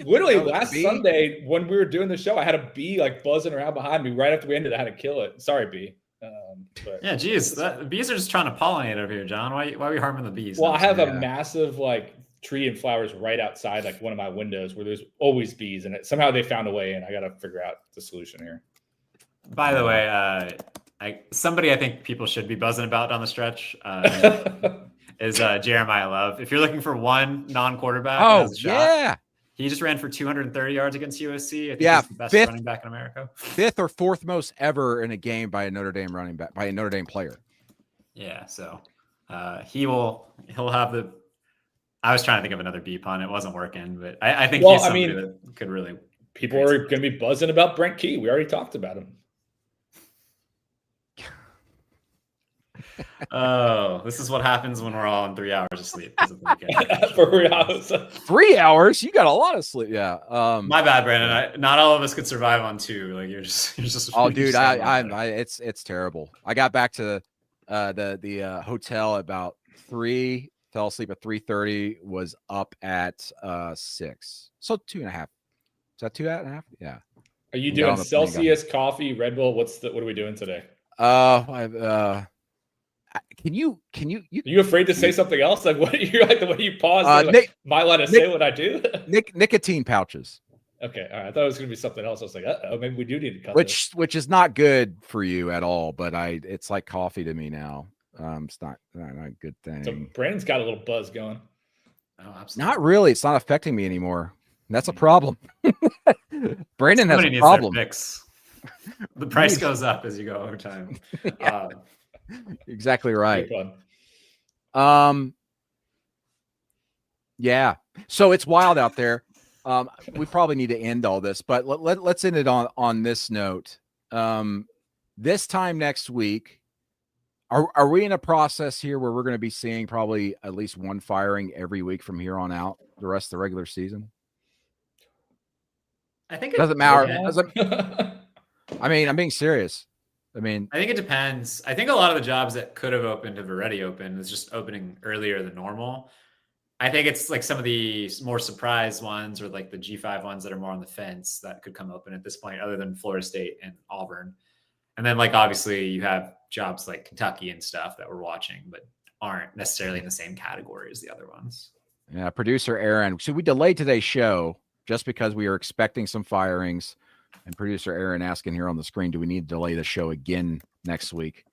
literally last Sunday when we were doing the show, I had a bee like buzzing around behind me right after we ended. I had to kill it. Sorry, bee. But yeah, geez, the bees are just trying to pollinate over here, John. Why are we harming the bees? Well, I have a massive like tree and flowers right outside like one of my windows where there's always bees in it. Somehow they found a way, and I got to figure out the solution here. By the way, somebody I think people should be buzzing about down the stretch is Jeremiah Love. If you're looking for one non-quarterback, he just ran for 230 yards against USC. I think he's the best running back in America. 5th or 4th most ever in a game by a Notre Dame running back, by a Notre Dame player. Yeah, so he'll have the. I was trying to think of another B pun. It wasn't working, but I think he's somebody that could really. People are going to be buzzing about Brent Key. We already talked about him. Oh, this is what happens when we're all on 3 hours of sleep. 'Cause of the weekend. For real. 3 hours? You got a lot of sleep. Yeah. My bad, Brandon. Not all of us could survive on 2. Like you're just. Oh, you're dude, just it's terrible. I got back to the hotel about 3. Fell asleep at 3:30. Was up at 6. So 2.5. Is that 2.5? Yeah. Are you doing Celsius, coffee, Red Bull? What are we doing today? Can you? Are you afraid to say something else? Like what? You're like the way you pause. Am I allowed to say what I do? Nicotine pouches. Okay, all right. I thought it was going to be something else. I was like, oh, maybe we do need to cut which is not good for you at all. But it's like coffee to me now. It's not a good thing. So Brandon's got a little buzz going. Oh, absolutely. Not really. It's not affecting me anymore. That's a problem. Brandon has a needs problem. their fix. The price goes up as you go over time. Yeah. Exactly right. No Yeah. So it's wild out there. We probably need to end all this, but let's end it on this note. This time next week, are we in a process here where we're going to be seeing probably at least one firing every week from here on out the rest of the regular season? I think it doesn't matter. Yeah. I mean, I'm being serious. I think it depends. I think a lot of the jobs that could have opened have already opened. It's just opening earlier than normal. I think it's like some of the more surprise ones or like the G5 ones that are more on the fence that could come open at this point, other than Florida State and Auburn. And then like, obviously you have jobs like Kentucky and stuff that we're watching, but aren't necessarily in the same category as the other ones. Yeah. Producer Aaron. So we delayed today's show just because we are expecting some firings. And producer Aaron asking here on the screen, do we need to delay the show again next week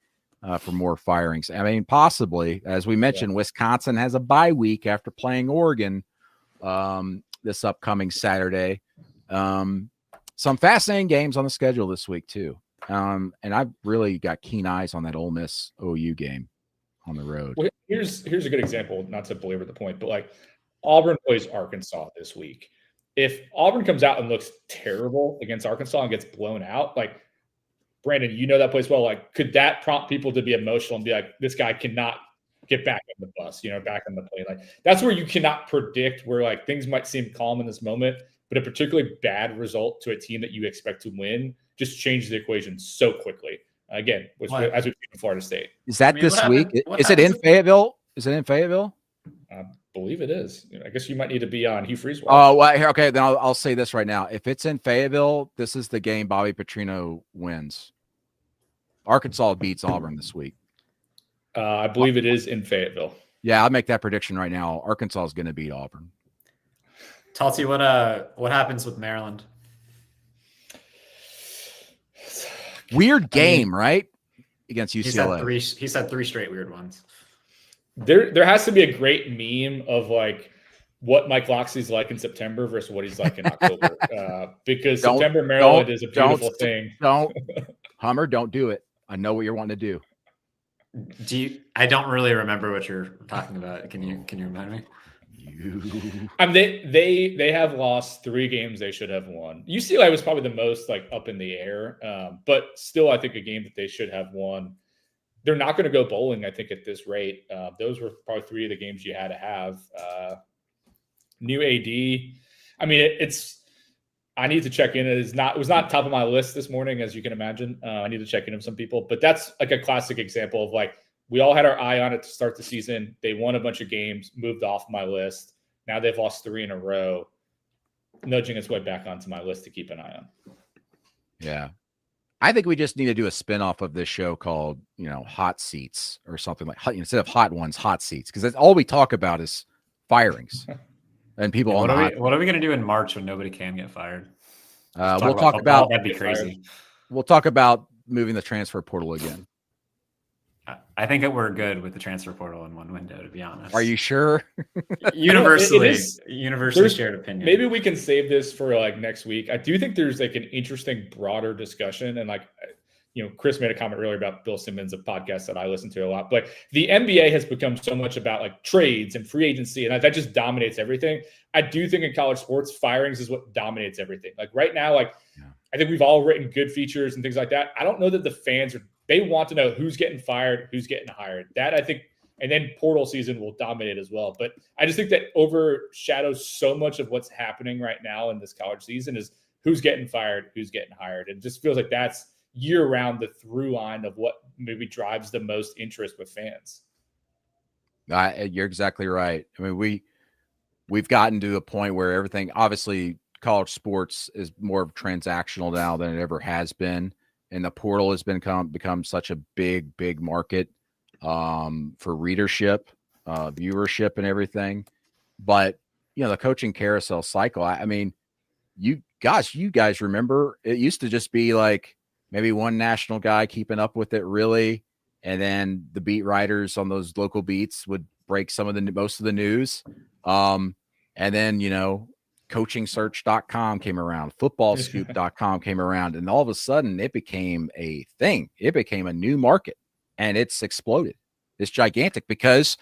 for more firings? I mean, possibly. As we mentioned, Wisconsin has a bye week after playing Oregon this upcoming Saturday. Some fascinating games on the schedule this week, too. And I've really got keen eyes on that Ole Miss OU game on the road. Well, here's a good example, not to belabor the point, but like Auburn plays Arkansas this week. If Auburn comes out and looks terrible against Arkansas and gets blown out, like Brandon, you know that place well. Like, could that prompt people to be emotional and be like, this guy cannot get back on the bus, back on the plane? Like, that's where you cannot predict where like things might seem calm in this moment, but a particularly bad result to a team that you expect to win just changes the equation so quickly. Again, as we've seen in Florida State. Is that this week? Is it in Fayetteville? Is it in Fayetteville? I believe it is. I guess you might need to be on Hugh Freeze. Oh, well, okay. Then I'll say this right now. If it's in Fayetteville, this is the game Bobby Petrino wins. Arkansas beats Auburn this week. I believe it is in Fayetteville. Yeah, I'll make that prediction right now. Arkansas is going to beat Auburn. Talty, what happens with Maryland? Weird game, right? Against UCLA. He's had three straight weird ones. There has to be a great meme of like what Mike Loxley's like in September versus what he's like in October. Because September Maryland is a beautiful thing. Hummer, don't do it. I know what you're wanting to do. I don't really remember what you're talking about. Can you remind me? They have lost 3 games they should have won. UCLA was probably the most like up in the air, but still I think a game that they should have won. They're not going to go bowling, I think, at this rate. Those were probably 3 of the games you had to have. New AD. I mean, I need to check in. It was not top of my list this morning, as you can imagine. I need to check in with some people, but that's like a classic example of like, we all had our eye on it to start the season. They won a bunch of games, moved off my list. Now they've lost 3 in a row, nudging its way back onto my list to keep an eye on. Yeah. I think we just need to do a spinoff of this show called, Hot Seats or something like instead of Hot Ones, Hot Seats. Because that's all we talk about is firings and people. What are we going to do in March when nobody can get fired? We'll talk about that'd be crazy. We'll talk about moving the transfer portal again. I think that we're good with the transfer portal in one window, to be honest. Are you sure? Universally shared opinion. Maybe we can save this for like next week. I do think there's like an interesting broader discussion. And like, Chris made a comment earlier about Bill Simmons, a podcast that I listen to a lot. But the NBA has become so much about like trades and free agency, and that just dominates everything. I do think in college sports, firings is what dominates everything. Like right now, I think we've all written good features and things like that. I don't know that the fans are They want to know who's getting fired, who's getting hired. That I think, and then portal season will dominate as well. But I just think that overshadows so much of what's happening right now in this college season is who's getting fired, who's getting hired. It just feels like that's year round the through line of what maybe drives the most interest with fans. You're exactly right. I mean, we've gotten to a point where everything, obviously college sports is more transactional now than it ever has been. And the portal has become such a big market for readership, viewership and everything. But, the coaching carousel cycle, I mean, you guys remember it used to just be like maybe one national guy keeping up with it really. And then the beat writers on those local beats would break most of the news. And then, coachingsearch.com came around, footballscoop.com came around, and all of a sudden it became a thing. It became a new market, and it's exploded. It's gigantic because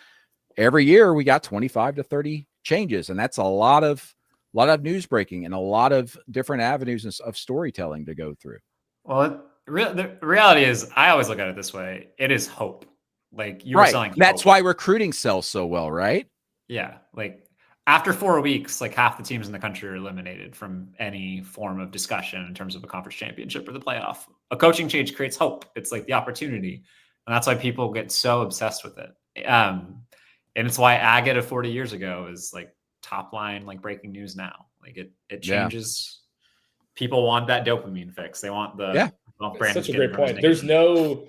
every year we got 25 to 30 changes, and that's a lot of news breaking and a lot of different avenues of storytelling to go through. Well, the reality is, I always look at it this way. It is hope. Like you were selling hope. That's why recruiting sells so well, right? Yeah. Like after 4 weeks, like half the teams in the country are eliminated from any form of discussion in terms of a conference championship or the playoff. A coaching change creates hope. It's like the opportunity. And that's why people get so obsessed with it. And it's why Agate of 40 years ago is like top line, like breaking news now. Like it changes. People want that dopamine fix. They want the That's such a great point. There's no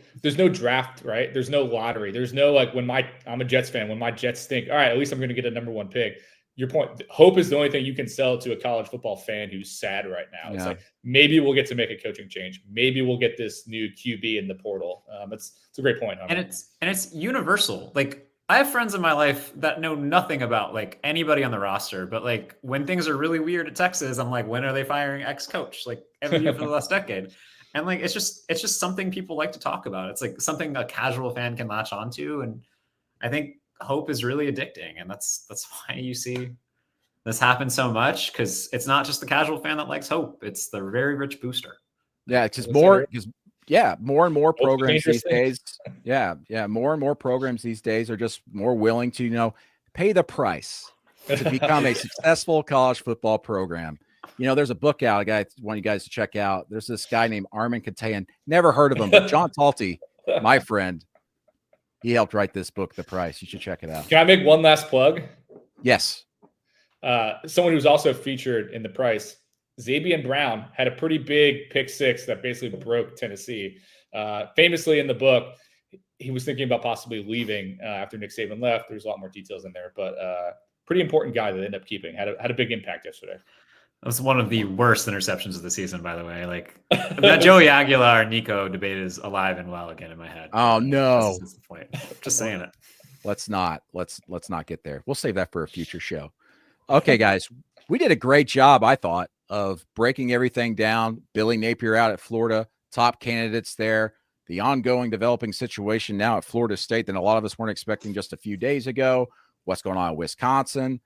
draft, right? There's no lottery. There's no like I'm a Jets fan. When my Jets stink, all right, at least I'm going to get a number 1 pick. Your point, hope is the only thing you can sell to a college football fan who's sad right now. It's like maybe we'll get to make a coaching change. Maybe we'll get this new QB in the portal. It's a great point. And it's universal. Like I have friends in my life that know nothing about like anybody on the roster, but like when things are really weird at Texas, I'm like, when are they firing X coach? Like every year for the last decade. And like it's just something people like to talk about. It's like something a casual fan can latch onto, and I think hope is really addicting, and that's why you see this happen so much, because it's not just the casual fan that likes hope; it's the very rich booster. Yeah, it's just more and more programs these days. More and more programs these days are just more willing to pay the price to become a successful college football program. There's a book out, I want you guys to check out. There's this guy named Armin Katayan. Never heard of him, but John Talty, my friend, he helped write this book, The Price. You should check it out. Can I make one last plug? Yes. Someone who's also featured in The Price, Zabian Brown, had a pretty big pick six that basically broke Tennessee. Famously in the book, he was thinking about possibly leaving after Nick Saban left. There's a lot more details in there, but pretty important guy that they ended up keeping. Had a big impact yesterday. That was one of the worst interceptions of the season, by the way. Like that Joey Aguilar Nico debate is alive and well again in my head. Oh no! That's the point. Just saying it. Let's not get there. We'll save that for a future show. Okay, guys, we did a great job, I thought, of breaking everything down. Billy Napier out at Florida, top candidates there. The ongoing developing situation now at Florida State that a lot of us weren't expecting just a few days ago. What's going on in Wisconsin?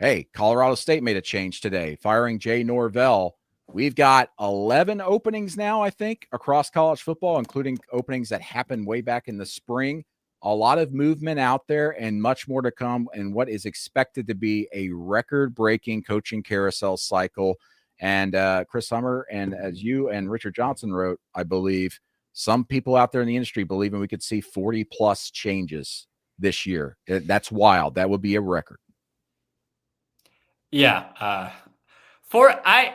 Hey, Colorado State made a change today, firing Jedd Norvell. We've got 11 openings now, I think, across college football, including openings that happened way back in the spring. A lot of movement out there and much more to come in what is expected to be a record-breaking coaching carousel cycle. And Chris Hummer, and as you and Richard Johnson wrote, I believe, some people out there in the industry believing we could see 40-plus changes this year. That's wild. That would be a record. Yeah.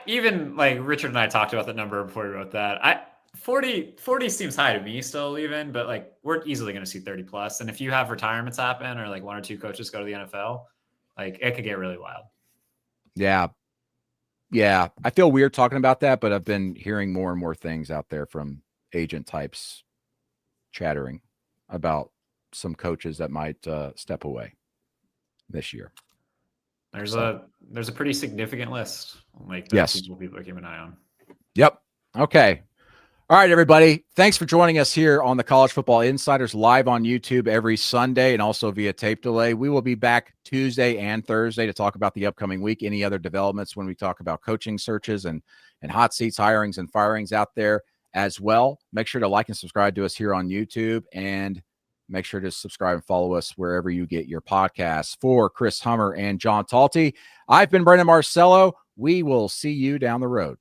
Even like Richard and I talked about that number before we wrote that. 40 seems high to me still even, but like we're easily going to see 30 plus. And if you have retirements happen or like one or two coaches go to the NFL, like it could get really wild. Yeah. Yeah. I feel weird talking about that, but I've been hearing more and more things out there from agent types chattering about some coaches that might step away this year. There's a pretty significant list. Like yes, people are keeping an eye on. Yep. Okay. All right, everybody. Thanks for joining us here on the College Football Insiders live on YouTube every Sunday and also via tape delay. We will be back Tuesday and Thursday to talk about the upcoming week, any other developments when we talk about coaching searches and hot seats, hirings and firings out there. as well. Make sure to like and subscribe to us here on YouTube, and make sure to subscribe and follow us wherever you get your podcasts. For Chris Hummer and John Talty, I've been Brendan Marcello. We will see you down the road.